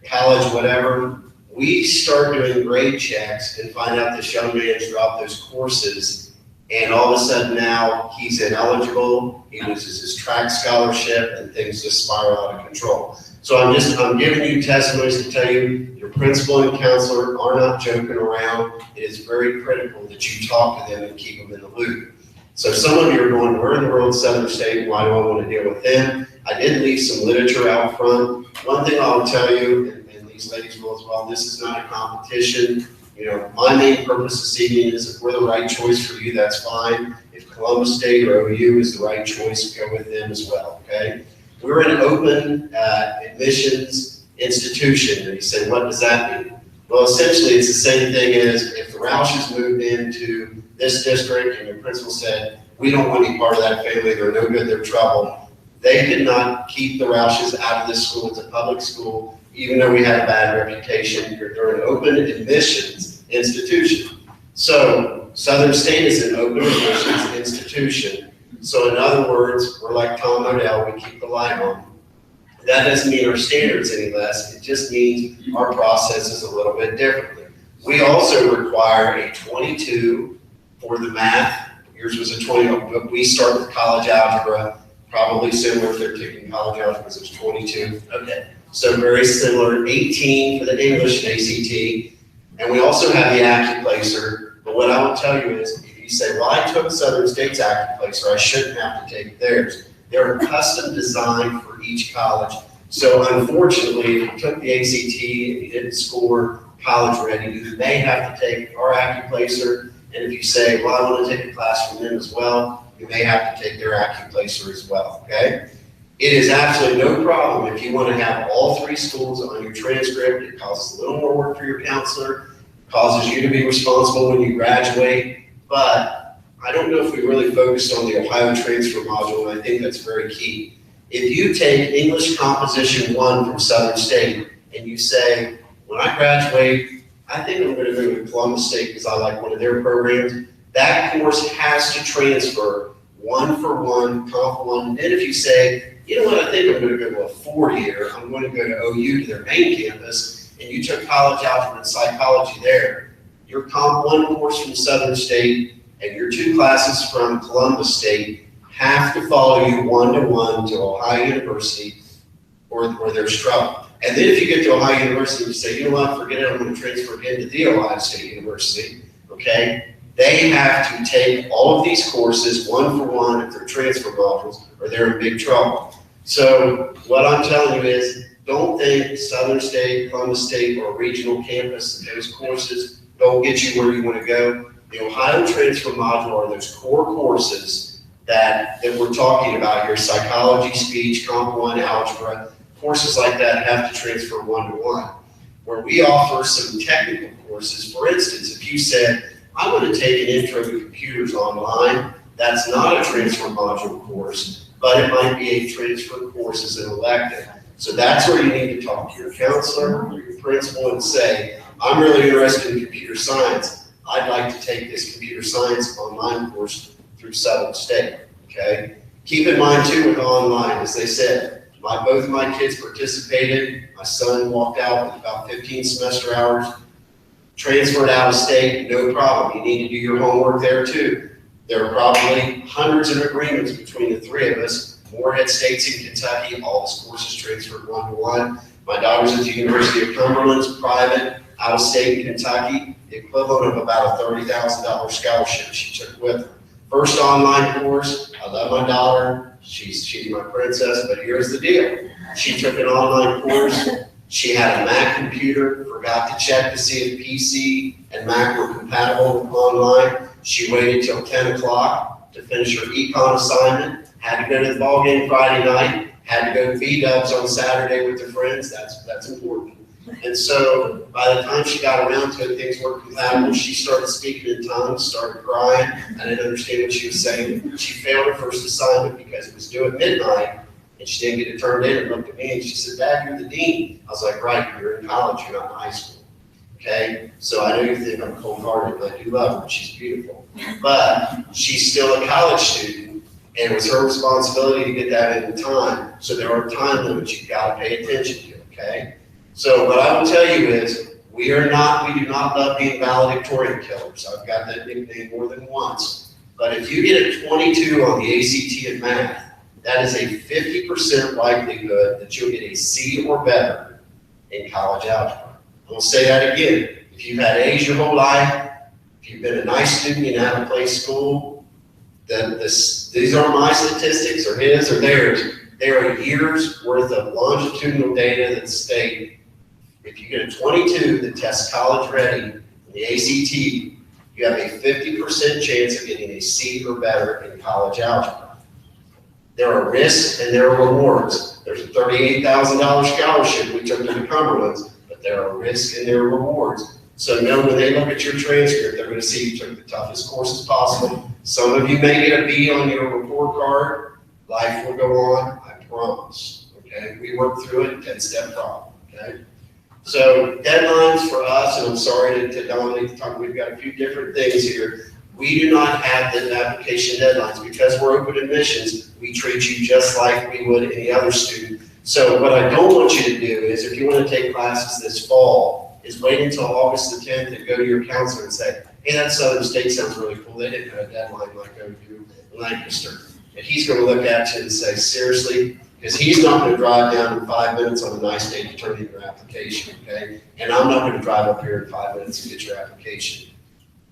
college, whatever. We start doing grade checks and find out this young man's dropped those courses, and all of a sudden now he's ineligible, he loses his track scholarship, and things just spiral out of control. So I'm giving you testimonies to tell you your principal and counselor are not joking around. It is very critical that you talk to them and keep them in the loop. So some of you are going, where in the world is Southern State? Why do I want to deal with them? I did leave some literature out front. One thing I'll tell you, and these ladies will as well, this is not a competition. You know, my main purpose this evening is if we're the right choice for you, that's fine. If Columbus State or OU is the right choice, go with them as well, okay? We're an open admissions institution. And you say, what does that mean? Well, essentially, it's the same thing as if the Roushes moved into this district and your principal said, we don't want any part of that family, they're no good, they're trouble. They did not keep the Roushes out of this school. It's a public school, even though we had a bad reputation. They're an open admissions institution. So Southern State is an open admissions institution. So in other words, we're like Tom Odell, we keep the light on. That doesn't mean our standards any less. It just means our process is a little bit differently. We also require a 22 for the math. Yours was a 20, but we start with college algebra, probably similar if they're taking college algebra, it's 22. Okay, so very similar. 18 for the English and ACT. And we also have the AccuPlacer. But what I will tell you is, if you say, well, I took Southern State's AccuPlacer, I shouldn't have to take theirs. They're custom designed for each college. So unfortunately, if you took the ACT and you didn't score college ready, you may have to take our AccuPlacer. And if you say, well, I want to take a class from them as well, you may have to take their AccuPlacer as well, okay? It is absolutely no problem if you want to have all 3 schools on your transcript. It causes a little more work for your counselor, causes you to be responsible when you graduate, but I don't know if we really focused on the Ohio transfer module, and I think that's very key. If you take English Composition 1 from Southern State, and you say, when I graduate, I think I'm going to go to Columbus State because I like one of their programs, that course has to transfer 1-for-1, Comp 1. And then if you say, you know what, I think I'm going to go to a 4-year, I'm going to go to OU to their main campus, and you took college algebra and psychology there, your Comp 1 course from Southern State and your 2 classes from Columbus State have to follow you 1-to-1 to Ohio University or there's trouble. And then if you get to Ohio University and you say, you know what, forget it, I'm going to transfer again to the Ohio State University, okay? They have to take all of these courses 1-for-1 if they're transfer modules or they're in big trouble. So what I'm telling you is, don't think Southern State, Columbus State, or a regional campus and those courses don't get you where you want to go. The Ohio transfer module are those core courses that we're talking about here, psychology, speech, Comp 1, algebra, courses like that have to transfer one-to-one. Where we offer some technical courses, for instance, if you said, I want to take an intro to computers online, that's not a transfer module course, but it might be a transfer course as an elective. So that's where you need to talk to your counselor or your principal and say, I'm really interested in computer science. I'd like to take this computer science online course through Southern State, okay? Keep in mind too with online, as they said, both of my kids participated. My son walked out with about 15 semester hours, transferred out of state, no problem. You need to do your homework there too. There are probably hundreds of agreements between the three of us. Morehead State's in Kentucky, all his courses transferred one-to-one. My daughter's at the University of Cumberland's private, out of state in Kentucky, the equivalent of about a $30,000 scholarship she took with her. First online course, I love my daughter. She's my princess, but here's the deal. She took an online course. She had a Mac computer, forgot to check to see if PC and Mac were compatible with online. She waited till 10 o'clock to finish her econ assignment, had to go to the ball game Friday night, had to go to V-dubs on Saturday with her friends. That's important. And so by the time she got around to it, things weren't compatible. She started speaking in tongues, started crying. I didn't understand what she was saying. She failed her first assignment because it was due at midnight, and she didn't get it turned in and looked at me and she said, Dad, you're the dean. I was like, right, you're in college, you're not in high school. Okay, so I know you think I'm cold-hearted, but I do love her. She's beautiful. But she's still a college student, and it was her responsibility to get that in time. So there are time limits you've got to pay attention to, okay? So what I will tell you is, we do not love being valedictorian killers. I've got that nickname more than once. But if you get a 22 on the ACT in math, that is a 50% likelihood that you'll get a C or better in college algebra. I'm gonna say that again. If you've had A's your whole life, if you've been a nice student, you know how to play school, these aren't my statistics or his or theirs. There are years worth of longitudinal data that state if you get a 22 that tests college ready in the ACT, you have a 50% chance of getting a C or better in college algebra. There are risks and there are rewards. There's a $38,000 scholarship we took to the Cumberlands, but there are risks and there are rewards. So know when they look at your transcript, they're going to see you took the toughest courses possible. Some of you may get a B on your report card. Life will go on, I promise. Okay, we work through it, 10-step problem. Okay. So deadlines for us, and I'm sorry to dominate the talk, we've got a few different things here. We do not have the application deadlines. Because we're open admissions, we treat you just like we would any other student. So what I don't want you to do is, if you want to take classes this fall, is wait until August the 10th and go to your counselor and say, hey, that Southern State sounds really cool. They didn't have a deadline like OU Lancaster. And he's going to look at you and say, seriously? Because he's not going to drive down in 5 minutes on a nice day to turn in your application, okay? And I'm not going to drive up here in 5 minutes to get your application.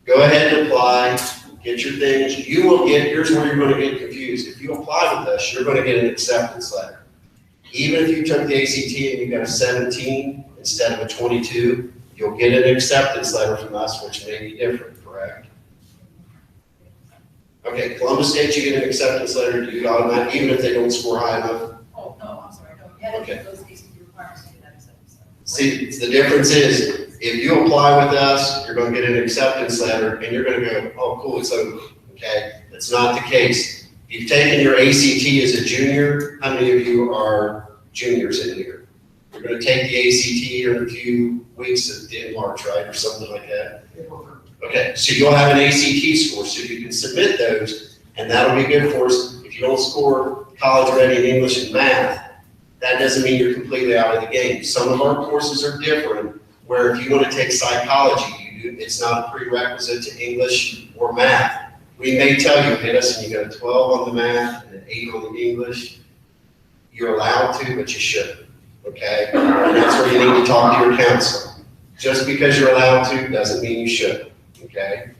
Go ahead and apply, get your things. You will get, here's where you're going to get confused. If you apply with us, you're going to get an acceptance letter. Even if you took the ACT and you got a 17 instead of a 22, you'll get an acceptance letter from us, which may be different, correct? Okay, Columbus State, you get an acceptance letter, do you automatic, even if they don't score high enough? Oh, no, I'm sorry, no, yeah, that Okay. those ACT requirements to do that acceptance. See, the difference is, if you apply with us, you're going to get an acceptance letter, and you're going to go, oh, cool, it's over, okay? That's not the case. If you've taken your ACT as a junior, how many of you are juniors in here? You're going to take the ACT here in a few weeks in March, right, or something like that? Okay, so you'll have an ACT score, so you can submit those, and that'll be good for us. If you don't score college ready in English and math, that doesn't mean you're completely out of the game. Some of our courses are different, where if you want to take psychology, it's not a prerequisite to English or math. We may tell you, hey, listen, you got a 12 on the math and an 8 on the English. You're allowed to, but you shouldn't, okay? And that's where you need to talk to your counselor. Just because you're allowed to doesn't mean you shouldn't, okay?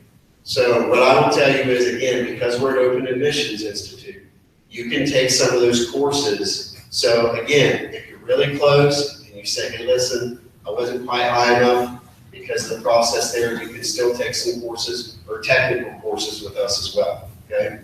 So what I will tell you is, again, because we're an open admissions institute, you can take some of those courses. So again, if you're really close and you say, hey, listen, I wasn't quite high enough because of the process there, you can still take some courses or technical courses with us as well, okay?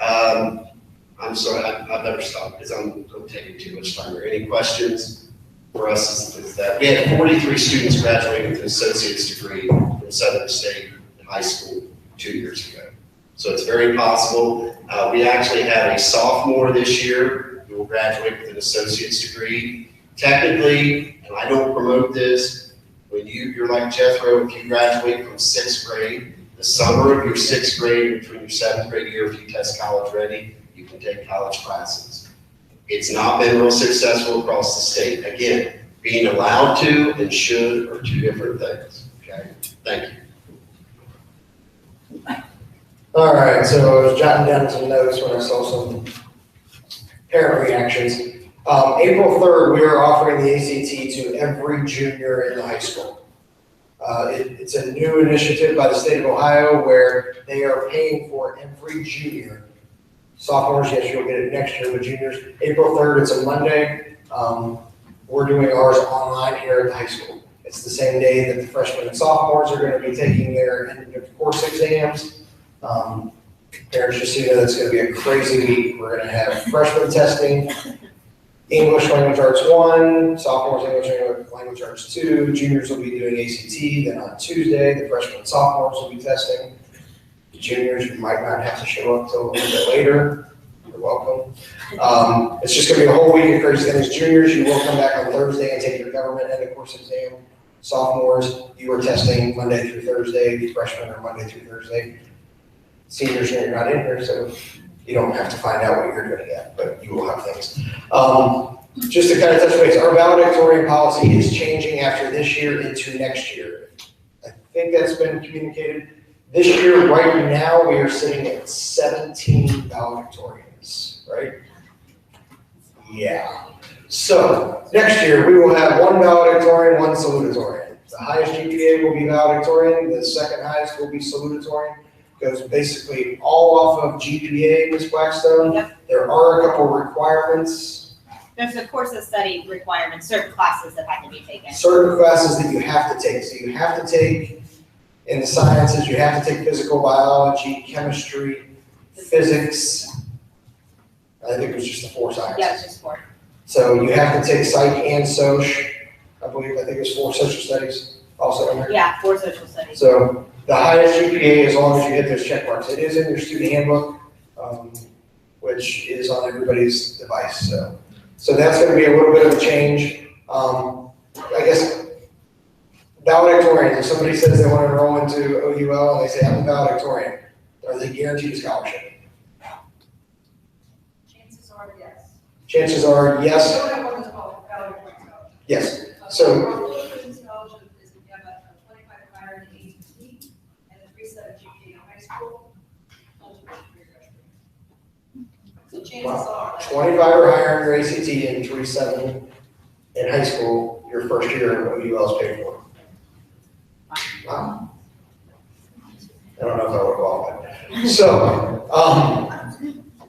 I'm sorry, I better stop because I'm taking too much time here. Any questions for us is that we had 43 students graduating with an associate's degree from Southern State High School 2 years ago. So it's very possible. We actually have a sophomore this year who will graduate with an associate's degree. Technically, and I don't promote this, when you're like Jethro, if you graduate from 6th grade, the summer of your 6th grade, between your 7th grade year, if you test college ready, you can take college classes. It's not been real successful across the state. Again, being allowed to and should are two different things, okay? Thank you. All right, so I was jotting down some notes when I saw some parent reactions. April 3rd, we are offering the ACT to every junior in the high school. It's a new initiative by the state of Ohio where they are paying for every junior. Sophomores, yes, you'll get it next year, but juniors, April 3rd, it's a Monday. We're doing ours online here at the high school. It's the same day that the freshmen and sophomores are going to be taking their end of course exams. Parents, just so you know, that's going to be a crazy week. We're going to have freshman testing, English Language Arts 1, sophomores English Language Arts 2, juniors will be doing ACT, then on Tuesday, the freshmen and sophomores will be testing. The juniors, you might not have to show up till a little bit later. You're welcome. It's just going to be a whole week of crazy things. Juniors, you will come back on Thursday and take your government end of course exam. Sophomores, you are testing Monday through Thursday. Freshmen are Monday through Thursday. Seniors, you're not in here, so you don't have to find out what you're going to get, but you will have things. Just to kind of touch base, our valedictorian policy is changing after this year into next year. I think that's been communicated. This year, right now, we are sitting at 17 valedictorians, right? Yeah. So next year, we will have one valedictorian, one salutatorian. The highest GPA will be valedictorian. The second highest will be salutatorian. Goes basically all off of GPA, Ms. Blackstone. Yep. There are a couple requirements. There's a course of study requirements, certain classes that have to be taken. Certain classes that you have to take. So you have to take, in the sciences, you have to take physical biology, chemistry, physics. I think it was just the 4 sciences. Yeah, it's just 4. So you have to take psych and soc. I think it's 4 social studies also in there. Yeah, 4 social studies. So the highest GPA, as long as you hit those check marks. It is in your student handbook, which is on everybody's device. So that's going to be a little bit of a change. I guess valedictorians, if somebody says they want to enroll into OUL and they say, I'm a valedictorian, are they guaranteed a scholarship? Chances are yes. Chances are yes. We don't have one that's called valedictorian scholarship. Yes. So Our student scholarship is we have a 25 higher in ACT and a 3.7 GPA in high school. So chances are. 25 or higher in your ACT and 3.7 in high school, your first year of OUL is paid for. Wow. I don't know if I would qualify. So,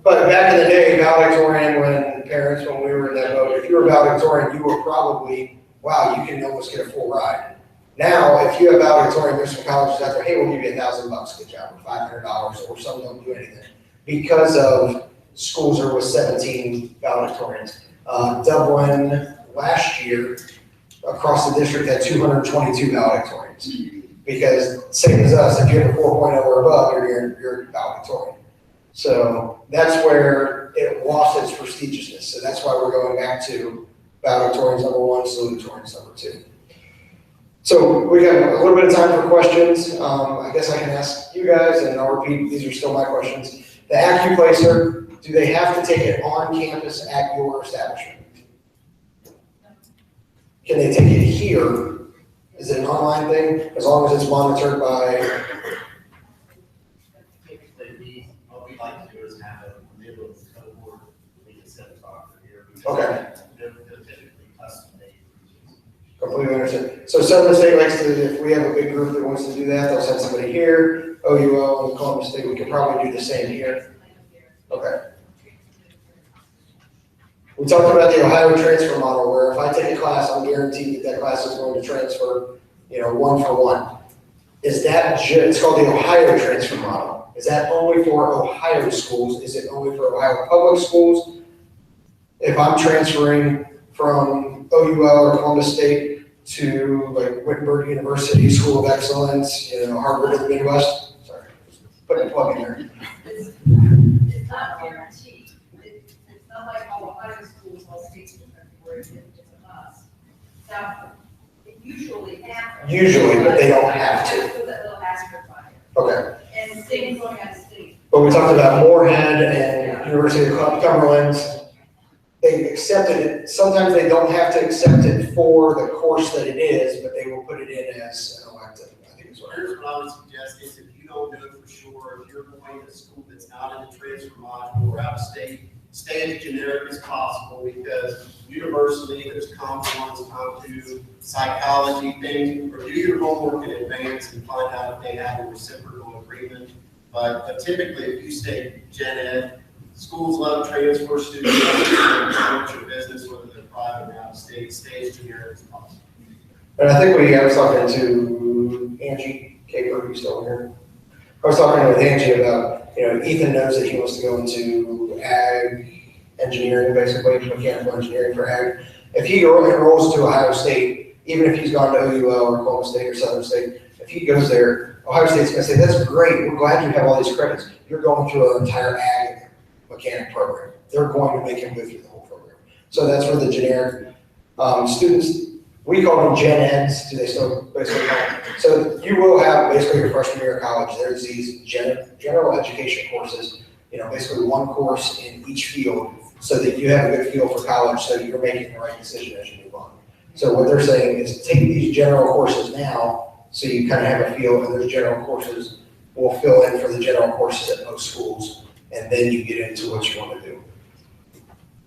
but back in the day, valedictorian, when we were in that boat, if you were valedictorian, you were probably, wow, you can almost get a full ride. Now, if you have valedictorian, there's some colleges out there, hey, we'll give you $1,000, good job, or $500, or some don't do anything. Because of schools are with 17 valedictorians. Dublin last year, across the district, had 222 valedictorians. Because same as us, if you have a 4.0 or above, you're valedictorian. So that's where it lost its prestigiousness. So that's why we're going back to valedictorians number 1, salutatorians number 2. So we have a little bit of time for questions. I guess I can ask you guys, and I'll repeat, these are still my questions. The AccuPlacer, do they have to take it on campus at your establishment? Can they take it here? Is it an online thing, as long as it's monitored by? Typically, what we like to do is have a middle cohort, we can set a doctor here. Okay. They're typically custom made. Completely understand. So Southern State likes to, if we have a big group that wants to do that, they'll send somebody here. OUL and Columbus State, we could probably do the same here. Okay. We talked about the Ohio transfer model, where if I take a class, I'm guaranteed that class is going to transfer, 1 for 1. Is that, it's called the Ohio transfer model. Is that only for Ohio schools? Is it only for Ohio public schools? If I'm transferring from OUL or Columbus State to like Wittenberg University School of Excellence, Harvard of the Midwest, sorry, putting a plug in there. It's not guaranteed. It's not like all Ohio schools, all states will where it's a must. Now, it usually happens. Usually, but they don't have to. Put that little asterisk on it. Okay. And things going out of state. But we talked about Moorhead and University of Cumberland. They accepted it. Sometimes they don't have to accept it for the course that it is, but they will put it in as an elective. I think is what. Here's what I would suggest is if you don't know for sure, if you're going to a school that's not in the transfer module or out of state, stay as generic as possible because universally there's Comp 1, Comp 2, psychology things, or do your homework in advance and find out if they have a reciprocal agreement. But typically if you stay gen ed, schools love transfer students, it's your business, whether they're private or out of state, stay as generic as possible. And I think I was talking to Angie Caper, who's still here. I was talking with Angie about, Ethan knows that he wants to go into ag engineering, basically, mechanical engineering for ag. If he enrolls to Ohio State, even if he's gone to OUL or Columbus State or Southern State, if he goes there, Ohio State's gonna say, that's great, we're glad you have all these credits. You're going through an entire ag mechanic program. They're going to make him go through the whole program. So that's where the generic students, we call them gen eds, do they still basically call them? So you will have basically your freshman year of college, there's these general education courses, basically one course in each field so that you have a good feel for college so you're making the right decision as you move on. So what they're saying is take these general courses now so you kind of have a feel, and those general courses will fill in for the general courses at most schools, and then you get into what you want to do.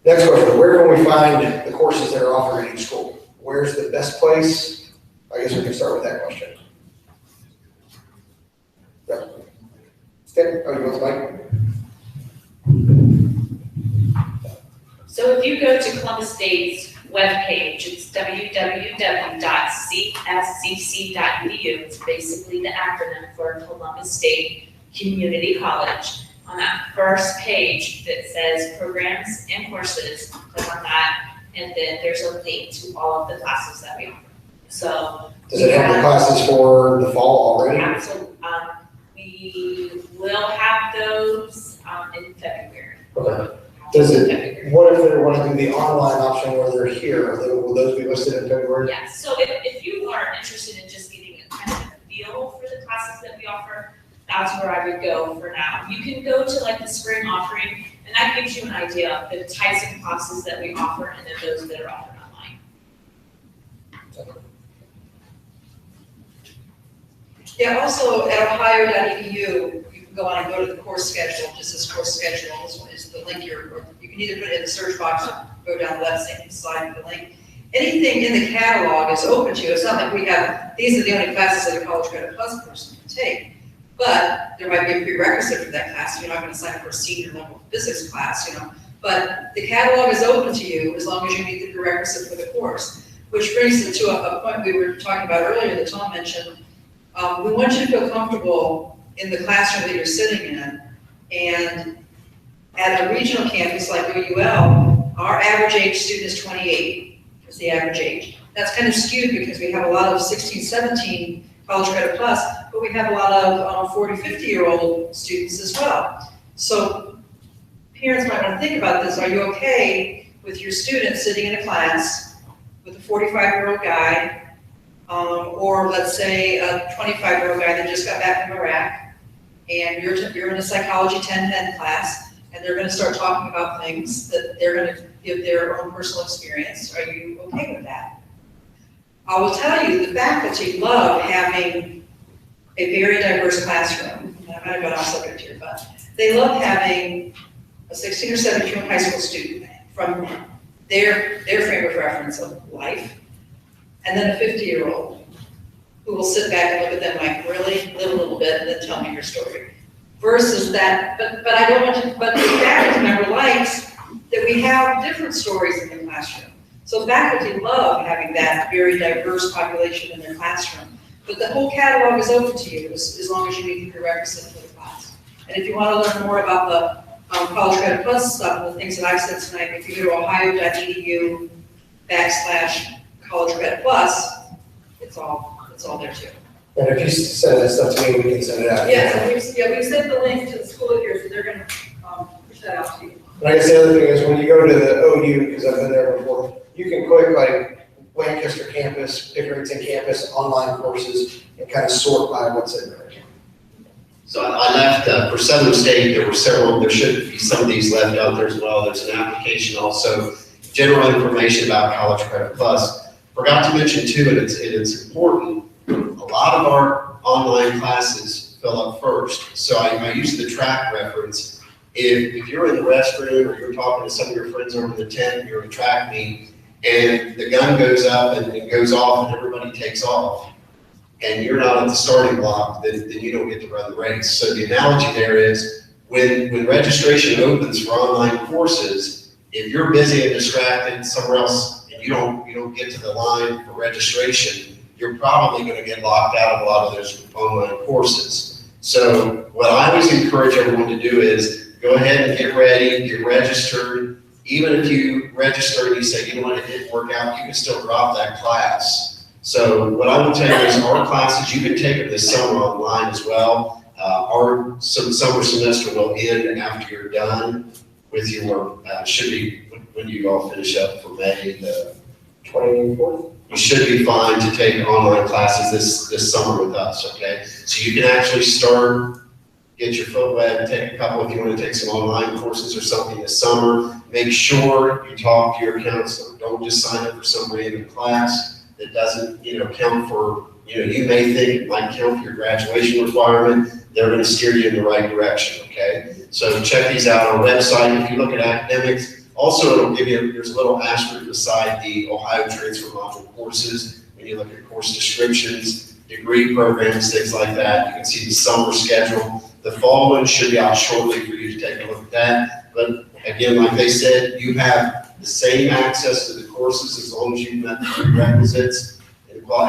Next question, where can we find the courses that are offered at each school? Where's the best place? I guess we can start with that question. Yeah. Okay. Oh, you want the mic? So if you go to Columbus State's webpage, it's www.cscc.edu. It's basically the acronym for Columbus State Community College. On that first page that says programs and courses, click on that, and then there's a link to all of the classes that we offer. So does it have the classes for the fall already? Absolutely. We will have those in February. Okay. Does it? What if they want to do the online option where they're here? Will those be listed in February? Yeah. So if you are interested in just getting a kind of a feel for the classes that we offer, that's where I would go for now. You can go to like the spring offering, and that gives you an idea of the types of classes that we offer and then those that are offered online. Yeah, also at ohio.edu, you can go on and go to the course schedule, just this course schedule. This one is the link here, or you can either put it in the search box or go down the left side of the link. Anything in the catalog is open to you. It's not like we have, these are the only classes that a college credit plus person can take. But there might be a prerequisite for that class. You're not going to sign up for a senior level physics class, But the catalog is open to you as long as you meet the prerequisite for the course. Which brings it to a point we were talking about earlier that Tom mentioned. We want you to feel comfortable in the classroom that you're sitting in. And at a regional campus like OUL, our average age student is 28, is the average age. That's kind of skewed because we have a lot of 16, 17 college credit plus, but we have a lot of 40, 50-year-old students as well. So parents might want to think about this. Are you okay with your student sitting in a class with a 45-year-old guy, or let's say a 25-year-old guy that just got back from Iraq, and you're in a psychology 1010 class, and they're going to start talking about things that they're going to give their own personal experience. Are you okay with that? I will tell you, the faculty love having a very diverse classroom. I might have gone off subject here, but they love having a 16 or 17-year-old high school student from their frame of reference of life, and then a 50-year-old who will sit back and look at them like, really, live a little bit, and then tell me your story. Versus that, but I don't want to, but the faculty member likes that we have different stories in the classroom. So faculty love having that very diverse population in their classroom. But the whole catalog is open to you as long as you meet the prerequisite for the class. And if you want to learn more about the College Credit Plus stuff, and the things that I said tonight, if you go to ohio.edu/College Credit Plus, it's all there too. And if you send that stuff to me, we can send it out. Yeah, we sent the link to the school here, so they're gonna push that out to you. And I guess the other thing is when you go to the OU, because I've been there before, you can click like Lancaster campus, Pickerington campus, online courses, and kind of sort by what's in there. So I left, for Southern State, there should be some of these left out there as well. There's an application also, general information about College Credit Plus. Forgot to mention too, and it's important, a lot of our online classes fill up first. So I use the track reference. If you're in the restroom or you're talking to some of your friends over in the tent, you're in a track meet, and the gun goes up and it goes off and everybody takes off, and you're not at the starting block, then you don't get to run the race. So the analogy there is when registration opens for online courses, if you're busy and distracted somewhere else and you don't get to the line for registration, you're probably going to get locked out of a lot of those online courses. So what I always encourage everyone to do is go ahead and get ready, get registered. Even if you register and you say, you know what, it didn't work out, you can still drop that class. So what I will tell you is our classes, you can take them this summer online as well. Our summer semester will end after you're done with your, should be, when you all finish up for May, the 24th? You should be fine to take online classes this summer with us, okay? So you can actually start, get your foot wet, and take a couple if you want to take some online courses or something this summer. Make sure you talk to your counselor. Don't just sign up for some random class that doesn't, count for, you may think it might count for your graduation requirement. They're going to steer you in the right direction, okay? So check these out on our website. If you look at academics, also it'll give you, there's a little asterisk beside the Ohio Transfer Module courses. When you look at course descriptions, degree programs, things like that, you can see the summer schedule. The fall one should be out shortly for you to take a look at that. But again, like they said, you have the same access to the courses as long as you've met the prerequisites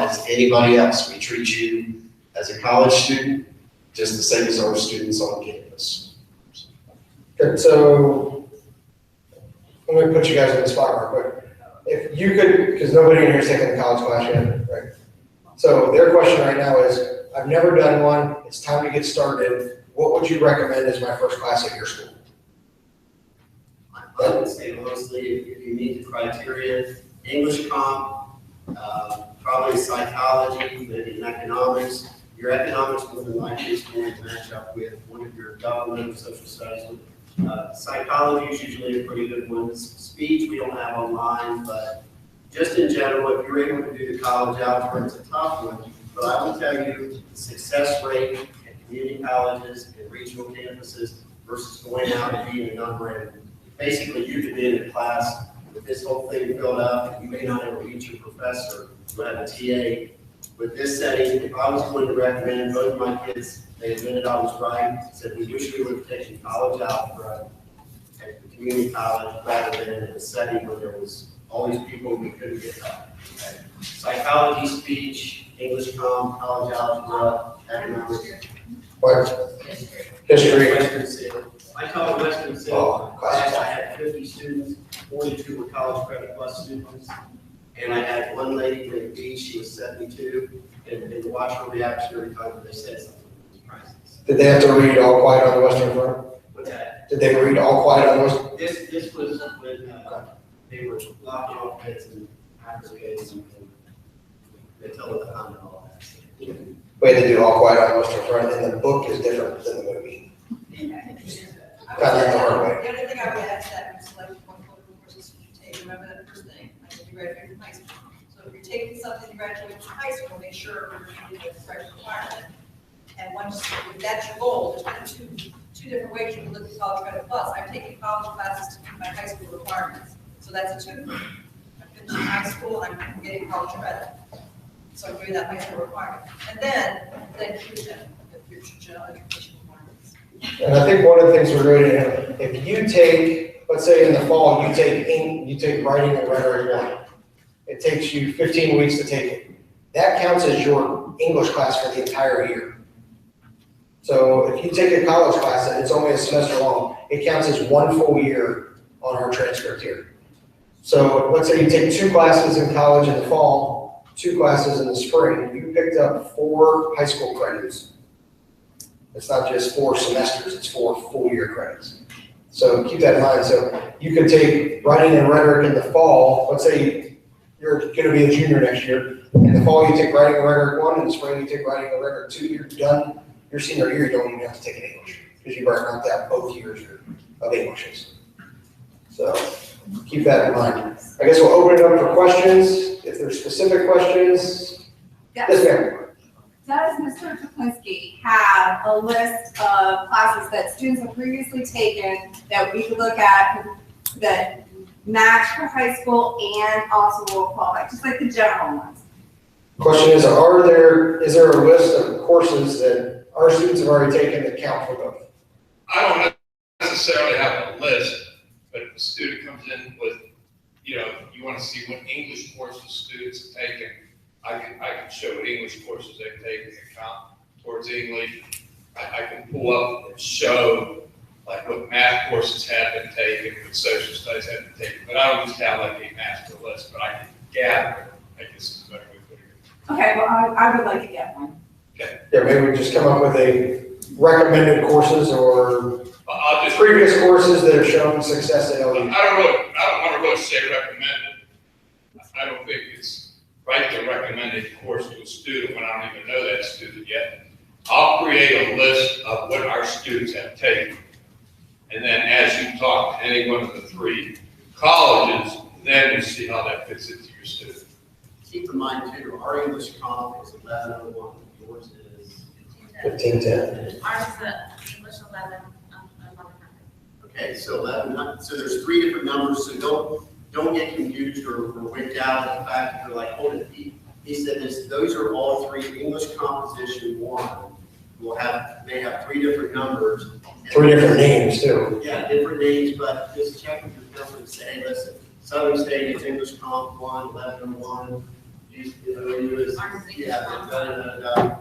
as anybody else. We treat you as a college student just the same as our students on campus. Good, so let me put you guys on the spot real quick. If you could, because nobody in here is taking the college class yet, right? So their question right now is, I've never done one, it's time to get started. What would you recommend as my first class at your school? I would say mostly if you meet the criteria, English comp, probably psychology, maybe economics. Your economics more than likely is going to match up with one of your government or social studies. Psychology is usually a pretty good one. Speech we don't have online, but just in general, if you're able to do the college algebra, it's a tough one. But I will tell you the success rate at community colleges and regional campuses versus going out and being an unrated. Basically, you could be in a class with this whole thing filled up, and you may not ever meet your professor, you have a TA. With this setting, if I was going to recommend, both of my kids, they admitted I was right, said we wish we would have taken college algebra at the community college rather than in a setting where there was all these people we couldn't get up. Okay? Psychology, speech, English comm, college algebra, economics. What? History. Western Civ. I taught Western Civ. Class, I had 50 students, 42 were College Credit Plus students. And I had one lady named B, she was 72, and to watch her reaction every time they said something was priceless. Did they have to read All Quiet on the Western Front? What's that? Did they read All Quiet on the Western? This was when they were locking off kids and after kids and they tell them behind and all that. Way they do All Quiet on the Western Front, and the book is different than the movie. Found that the hard way. The other thing I would add to that is like one of the courses you take, remember that first thing, like when you graduate from high school. So if you're taking something you graduate from high school, make sure you're meeting the correct requirement. And once, if that's your goal, there's kind of two different ways you can look at College Credit Plus. I'm taking college classes to meet my high school requirements. So that's a 2. I'm finishing high school, I'm getting college credit. So I'm doing that high school requirement. And then future general education requirements. And I think one of the things we're doing, if you take, let's say in the fall, you take writing and rhetoric 1. It takes you 15 weeks to take it. That counts as your English class for the entire year. So if you take a college class and it's only a semester long, it counts as one full year on our transcript here. So let's say you take 2 classes in college in the fall, 2 classes in the spring, you picked up 4 high school credits. It's not just 4 semesters, it's 4 full year credits. So keep that in mind. So you could take writing and rhetoric in the fall. Let's say you're going to be a junior next year. In the fall, you take writing and rhetoric 1. In the spring, you take writing and rhetoric 2. You're done. Your senior year, you don't even have to take an English because you've already knocked out both years of Englishes. So keep that in mind. I guess we'll open it up for questions. If there's specific questions. Yes, ma'am. Does Mr. Toplinski have a list of classes that students have previously taken that we could look at that match for high school and also will qualify, just like the general ones? Question is, is there a list of courses that our students have already taken that count for both? I don't necessarily have a list, but if a student comes in with, you want to see what English courses students have taken, I can show what English courses they've taken that count towards English. I can pull up and show like what math courses have been taken, what social studies have been taken, but I don't just have like a master list, but I can gather, I guess is a better way of putting it. Okay, well, I would like to get one. Okay. Yeah, maybe we just come up with a recommended courses or I'll just previous courses that have shown success at LU. I don't want to really say recommended. I don't think it's right to recommend a course to a student when I don't even know that student yet. I'll create a list of what our students have taken. And then as you talk to any one of the 3 colleges, then you see how that fits into your student. Keep in mind too, our English comp is 1101, yours is 1510. Ours is English 1100. Okay, so 1100, so there's 3 different numbers, so don't get confused or wigged out at the fact that you're like, hold it, he said this, those are all 3 English composition 1. They have 3 different numbers. 3 different names too. Yeah, different names, but just check with your counselor and say, hey, listen, Southern State is English Comp 1, 1101.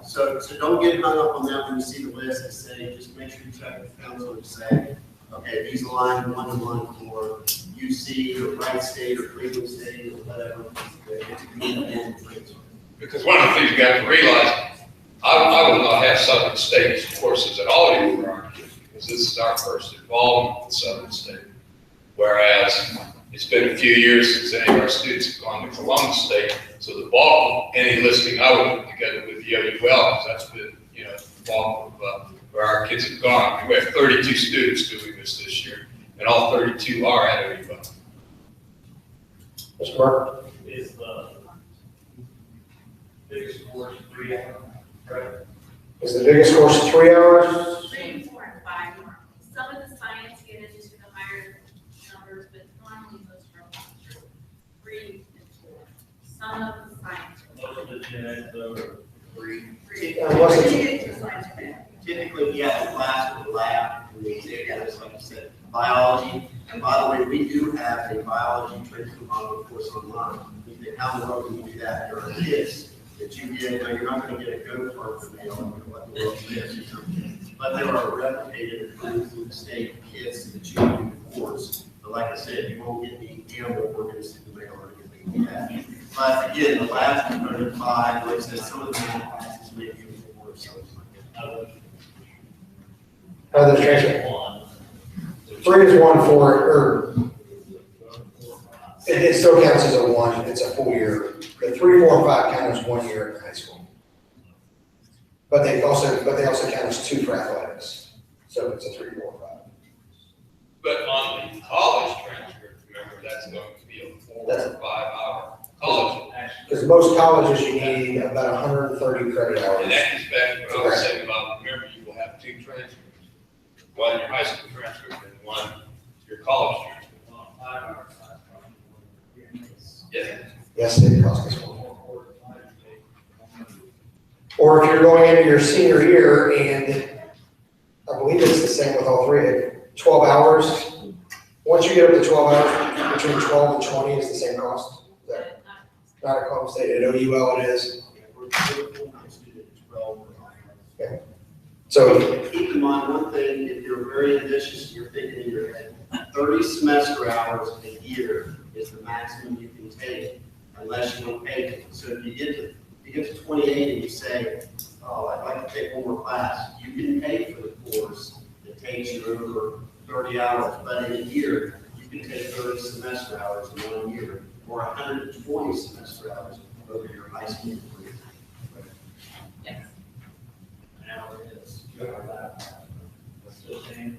So don't get hung up on that when you see the list and say, just make sure you check with counselor and say, okay, these align 1-to-1 for UC or Wright State or Cleveland State or whatever. Because one of the things you got to realize, I will not have Southern State's courses at all anymore for our kids because this is our first involvement with Southern State. Whereas it's been a few years since any of our students have gone to Columbus State, so the bulk of any listing I would put together with the OUL, because that's been, the bulk of where our kids have gone. We have 32 students doing this year, and all 32 are at OUL. Mr. Mark? Is the biggest course 3 hours, right? Is the biggest course 3 hours? 3, 4, and 5. Some of the science get into the higher numbers, but normally most are 3 and 4. Some of the science. Most of the gen ed though are 3. Typically, we have a class with a lab, and we take that, like you said, biology. And by the way, we do have a biology training component course online. You think, how in the world can you do that? There are kids that you get, you're not going to get a go card for mail, what the world is. But there are replicated approved state kits that you can do the course. But like I said, you won't get the animal organisms in the mail or anything like that. But again, the lab component 5, like I said, some of the math classes may be 4 or something like that. How does transfer? 3 is 1, 4, or it still counts as a 1. It's a full year. The 3, 4, and 5 count as 1 year in high school. But they also count as 2 for athletics. So it's a 3, 4, 5. But on the college transcript, remember, that's going to be a 4 or 5 hour college. Because most colleges, you need about 130 credit hours. And that gets back to what I was saying about, remember, you will have 2 transcripts. One your high school transcript and one your college transcript. 5 hours. Yeah. Yes, they cost us more. Or if you're going into your senior year, and I believe it's the same with all 3, 12 hours. Once you get up to 12 hours, between 12 and 20 is the same cost. Is that not at Columbus State? At OUL it is. We're full-time student 12 Okay. So, Keep in mind one thing, if you're very ambitious, you're thinking in your head, 30 semester hours a year is the maximum you can take unless you want to pay it. So if you get to 28 and you say, oh, I'd like to take one more class, you can pay for the course that takes you over 30 hours. But in a year, you can take 30 semester hours in 1 year or 120 semester hours over your high school career. Now it is 2 hours out. That's still same.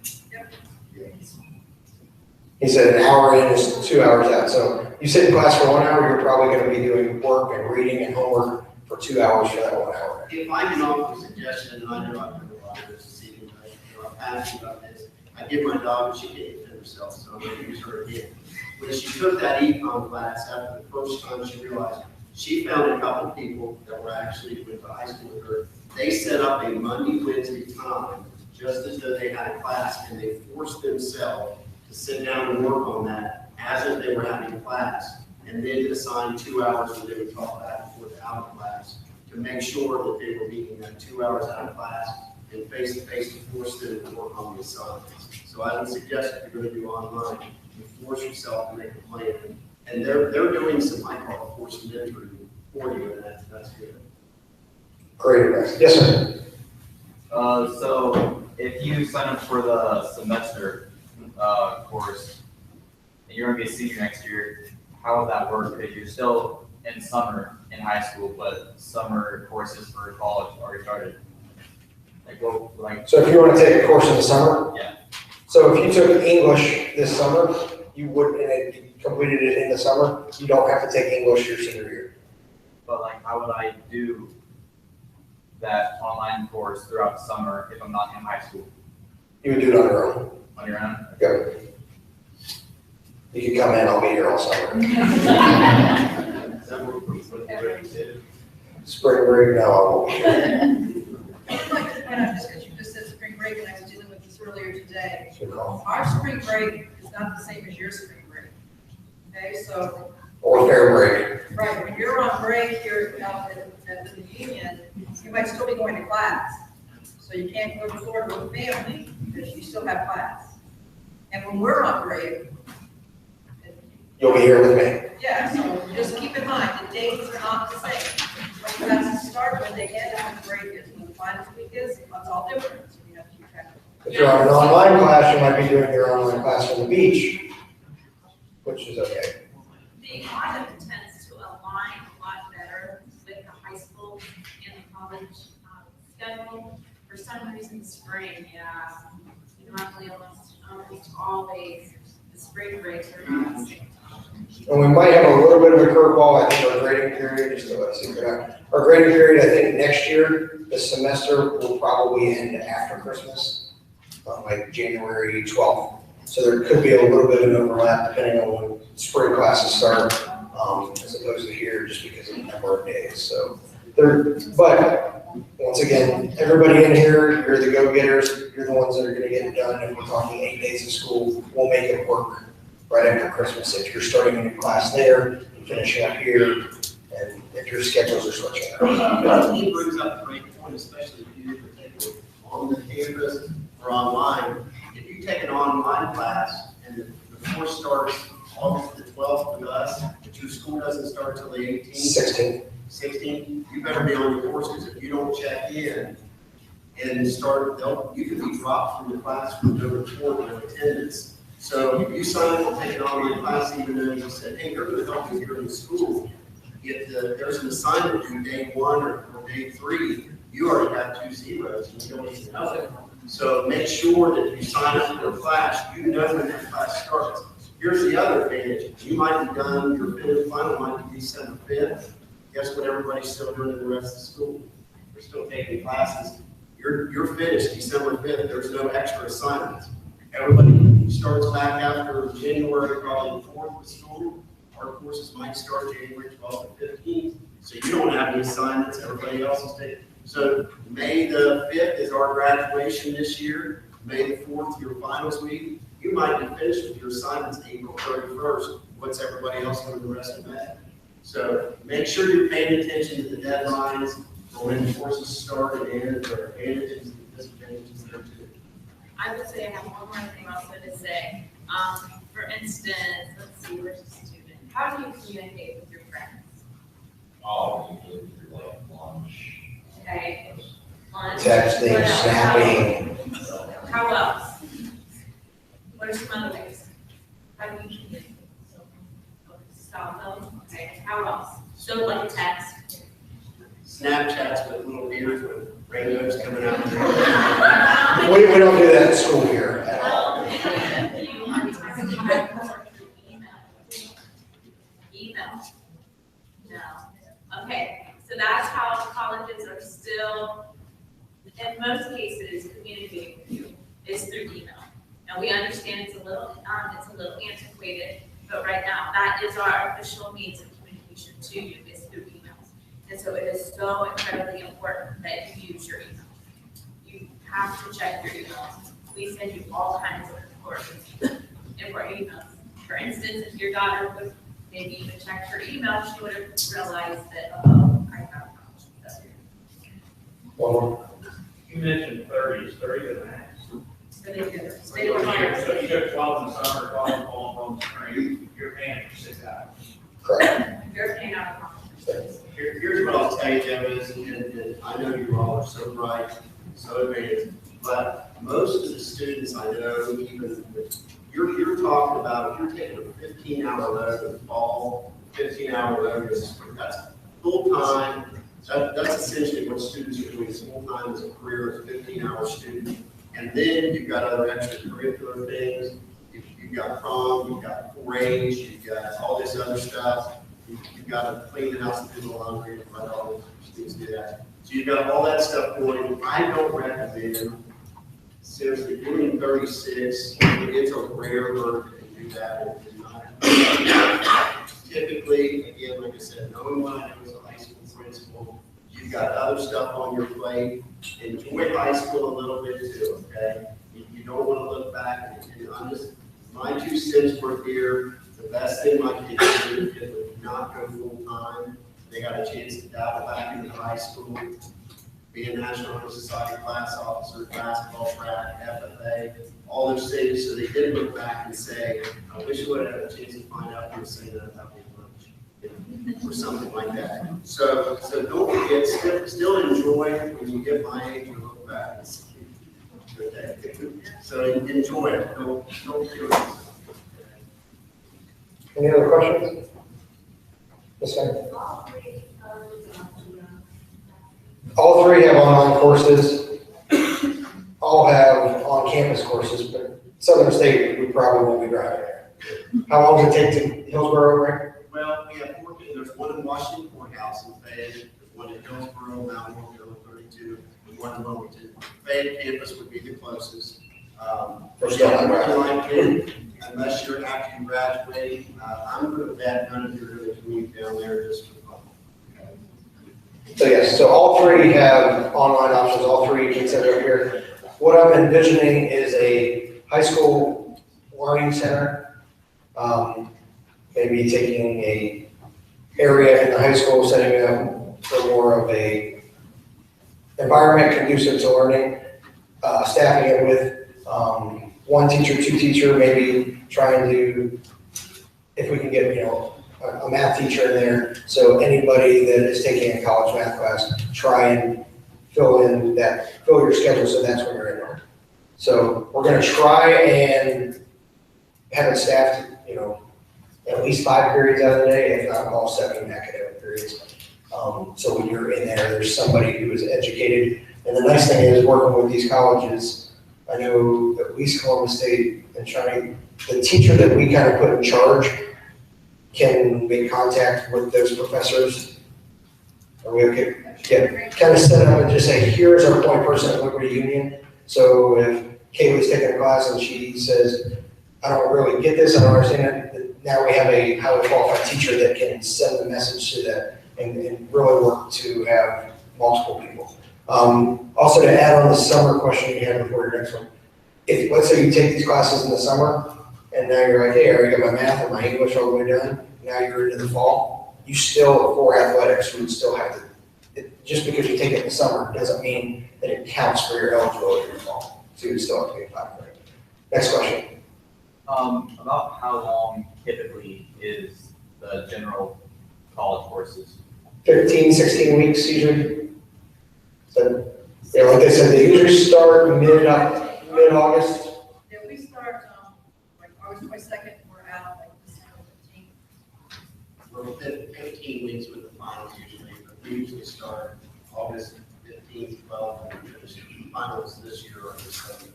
he said an hour in is 2 hours out. So you sit in class for 1 hour, you're probably gonna be doing work and reading and homework for 2 hours for that 1 hour. If I can offer a suggestion, and I know I've heard a lot of this this evening, but I'm passionate about this. I give my dog, she can't defend herself, so I'm gonna use her again. When she took that econ class, after the first time she realized, she found a couple of people that were actually went to high school with her. They set up a Monday, Wednesday time, just as though they had a class, and they forced themselves to sit down and work on that as if they were having a class. And then assign 2 hours where they would talk back and forth out of class to make sure that they were meeting that 2 hours out of class and face-to-face to force them to work on the assignments. So I would suggest if you're going to do online, you force yourself to make a plan. And they're doing some, I call it forced mentoring for you, and that's good. Great advice. Yes, sir. So if you sign up for the semester course, and you're gonna be a senior next year, how would that work? If you're still in summer in high school, but summer courses for college already started. So if you want to take a course in the summer? Yeah. So if you took English this summer, you would, and you completed it in the summer, you don't have to take English your senior year. But how would I do that online course throughout the summer if I'm not in high school? You would do it on your own. On your own? Go. You can come in, I'll be here all summer. Spring break, no, I won't be here. I'd like to point out, just because you just said spring break, and I was dealing with this earlier today. Good call. Our spring break is not the same as your spring break. Okay, so, Or fair break. right, when you're on break here out at the Union, you might still be going to class. So you can't go to Florida with family, because you still have class. And when we're on break, You'll be here with me. yeah, so just keep in mind, the dates are not the same. When classes start, when they end, and when break is, when the finals week is, it's all different, so you have to keep track of it. If you're on an online class, you might be doing your online class from the beach, which is okay. The audit tends to align a lot better with the high school and the college schedule. For some reason, spring, normally almost always the spring breaks are not the same time. And we might have a little bit of a curveball, I think our grading period, just to let secret out. Our grading period, I think next year, the semester will probably end after Christmas, like January 12th. So there could be a little bit of an overlap depending on when spring classes start, as opposed to here, just because of the number of days. So but once again, everybody in here, you're the go-getters, you're the ones that are gonna get it done. If we're talking 8 days of school, we'll make it work right after Christmas. If you're starting a new class there, finishing up here, and if your schedules are switching. He brings up a great point, especially if you take it on the campus or online. If you take an online class and the course starts August the 12th with us, but your school doesn't start until the 18th. 16, you better be on your course, because if you don't check in and start, you could be dropped from the class for no report or attendance. So if you sign up to take an online class, even though you said, hey, they're going to help you here in school, if there's an assignment due day 1 or day 3, you already have 2 zeros and you don't even know it. So make sure that if you sign up for a class, you know when that class starts. Here's the other advantage. You might be done, your final might be December 5th. Guess what everybody's still doing in the rest of the school? They're still taking classes. You're finished December 5th. There's no extra assignments. Everybody starts back after January, probably the 4th of school. Our courses might start January 12th and 15th. So you don't have any assignments. Everybody else is taking. So May the 5th is our graduation this year. May the 4th, your finals week. You might be finished with your assignments April 31st. What's everybody else doing the rest of May? So make sure you're paying attention to the deadlines for when courses start and end, or paying attention to disadvantages there too. I would say I have one more thing also to say. For instance, let's see, where's the student? How do you communicate with your friends? Oh, you do your like lunch. Okay. Lunch. Texting, What else? snapping. How else? What are some other ways? How do you communicate? Stop them. Okay. How else? So like a text. Snapchats with little beards with rainbows coming out. We don't do that in school here at all. Email. No. Okay, so that's how colleges are still, in most cases, communicating with you, is through email. Now, we understand it's a little antiquated, but right now, that is our official means of communication to you, is through emails. And so it is so incredibly important that you use your email. You have to check your emails. We send you all kinds of important emails. For instance, if your daughter would maybe even check her email, she would have realized that, oh, I have a problem. One more. You mentioned 30, is 30 the max? So they do. So they require. So you go 12 in the summer, 12 in the fall, and 12 in the spring, you're paying for 6 hours. Correct. You're paying out of pocket. Here's what I'll tell you, Dennis, and I know you all are so bright, so advanced, but most of the students I know, even with, you're talking about, if you're taking a 15-hour load in the fall, 15-hour load in the spring, that's full-time. That's essentially what students are doing, full-time as a career, as a 15-hour student. And then you've got other extracurricular things. You've got prom, you've got 4-H, you've got all this other stuff. You've got to clean the house and do the laundry, and let all the students do that. So you've got all that stuff going. I don't recommend, seriously, doing 36. It's a rare bird to do that. Typically, again, like I said, knowing what I know as a high school principal, you've got other stuff on your plate. Enjoy high school a little bit too, okay? You don't want to look back, and I'm just, my 2 cents worth here. The best thing my kids do is not go full-time. They got a chance to dabble back into high school, be a National Honor Society class officer, basketball, track, FFA, all those things, so they did look back and say, I wish I would have had a chance to find out and say that about me lunch, or something like that. So don't forget, still enjoy when you get my age and look back and see. Okay. So enjoy it. Don't do it. Any other questions? Yes, sir. All 3 have online courses. All have on-campus courses, but Southern State, we probably won't be driving there. How long does it take to Hillsborough, right? Well, we have 4, there's one in Washington Courthouse in Fayette, there's one in Hillsborough, Mount Hill, 32, and one in Wilmington. Fayette campus would be the closest. Unless you're after you graduate, I'm going to bet none of you are going to commute down there just for fun. So yes, so all 3 have online options, all 3 can sit up here. What I'm envisioning is a high school learning center. Maybe taking a area in the high school, setting it up for more of a environment conducive to learning, staffing it with 1 teacher, 2 teacher, maybe trying to, if we can get, a math teacher in there, so anybody that is taking a college math class, try and fill your schedule, so that's when you're in there. So we're gonna try and have it staffed, at least 5 periods out of the day, if not all 7 academic periods. So when you're in there, there's somebody who is educated. And the nice thing is working with these colleges, I know at least Columbus State and the teacher that we kind of put in charge can make contact with those professors. Or we can kind of set up and just say, here's our point person at Liberty Union. So if Kaylee's taking a class and she says, I don't really get this, I don't understand it, now we have a highly qualified teacher that can send the message to that and really work to have multiple people. Also to add on the summer question you had before your next one, if let's say you take these classes in the summer and now you're like, hey, I already got my math and my English all the way done, now you're into the fall, you still, for athletics, you would still have to, just because you take it in the summer doesn't mean that it counts for your eligibility in the fall. So you still have to be applied for it. Next question. About how long typically is the general college courses? 15, 16 weeks usually. So, yeah, like I said, they usually start mid-August. Yeah, we start, like August 22nd, we're out like December 15th. We're 15 weeks with the finals usually, but we usually start August 15th, 12th, and finish finals this year or December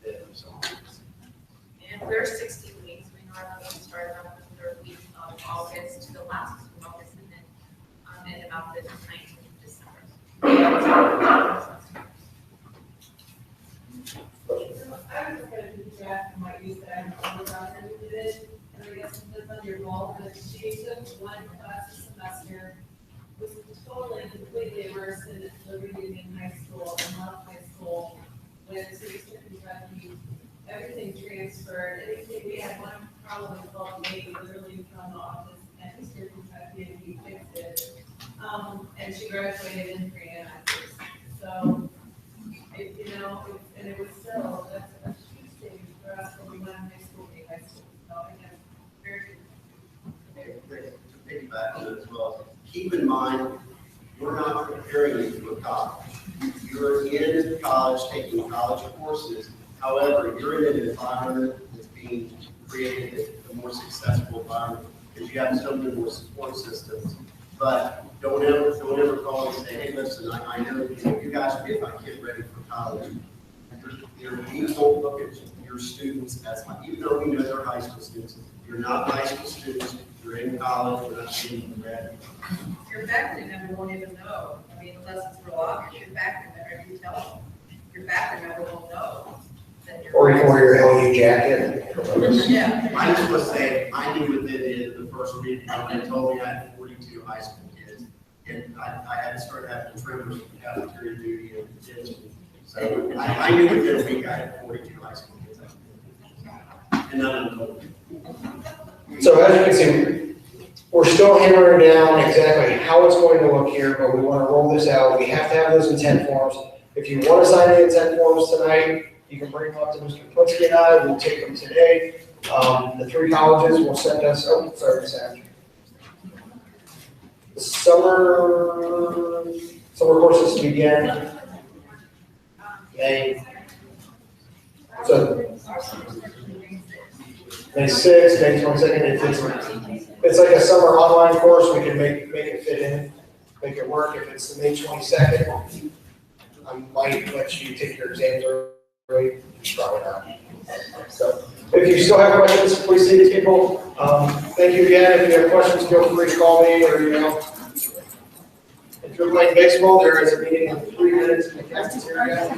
5th or something. And we're 16 weeks, we normally start on the third week of August to the last week of August, and then end about the 19th of December. I was just gonna draft and might use that on the browser we did, and I guess it's on your wall, but she took one class a semester, was totally, completely immersed in Liberty in high school, and loved high school, went to Eastern Kentucky, everything transferred, anything, we had one problem with fault, maybe literally from the office at Eastern Kentucky, and he fixed it. And she graduated in 3 answers, so, you know, and it was still, that's a huge thing for us when we went to high school, so again, very good. To piggyback on it as well, keep in mind, we're not preparing you for college. You're in college, taking college courses, however, you're in an environment that's being created, a more successful environment, because you have so many more support systems. But don't ever call and say, hey, listen, I know you guys will get my kid ready for college. You don't look at your students as, even though we know they're high school students, you're not high school students, you're in college, we're not getting them ready. Your faculty member won't even know, I mean, unless it's real obvious, your faculty member, you tell them, your faculty member won't know that you're. Or you can wear your LU jacket. Yeah. I just want to say, I knew within the first week, they told me I had 42 high school kids, and I had to start having to trim from cafeteria duty and kids. So I knew within a week I had 42 high school kids. And none of them told me. So as you can see, we're still hammering down exactly how it's going to look here, but we want to roll this out. We have to have those intent forms. If you want to sign the intent forms tonight, you can bring them up to Mr. Plinsky and I. We'll take them today. The 3 colleges will send us, Miss Andrew. The summer courses begin May. So May 6th, May 22nd. It's like a summer online course. We can make it fit in, make it work. If it's the May 22nd, I might let you take your exams early. Probably not. So if you still have questions, please see these people. Thank you again. If you have questions, feel free to call me or email. If you're playing baseball, there is a meeting in 3 minutes in the cafeteria.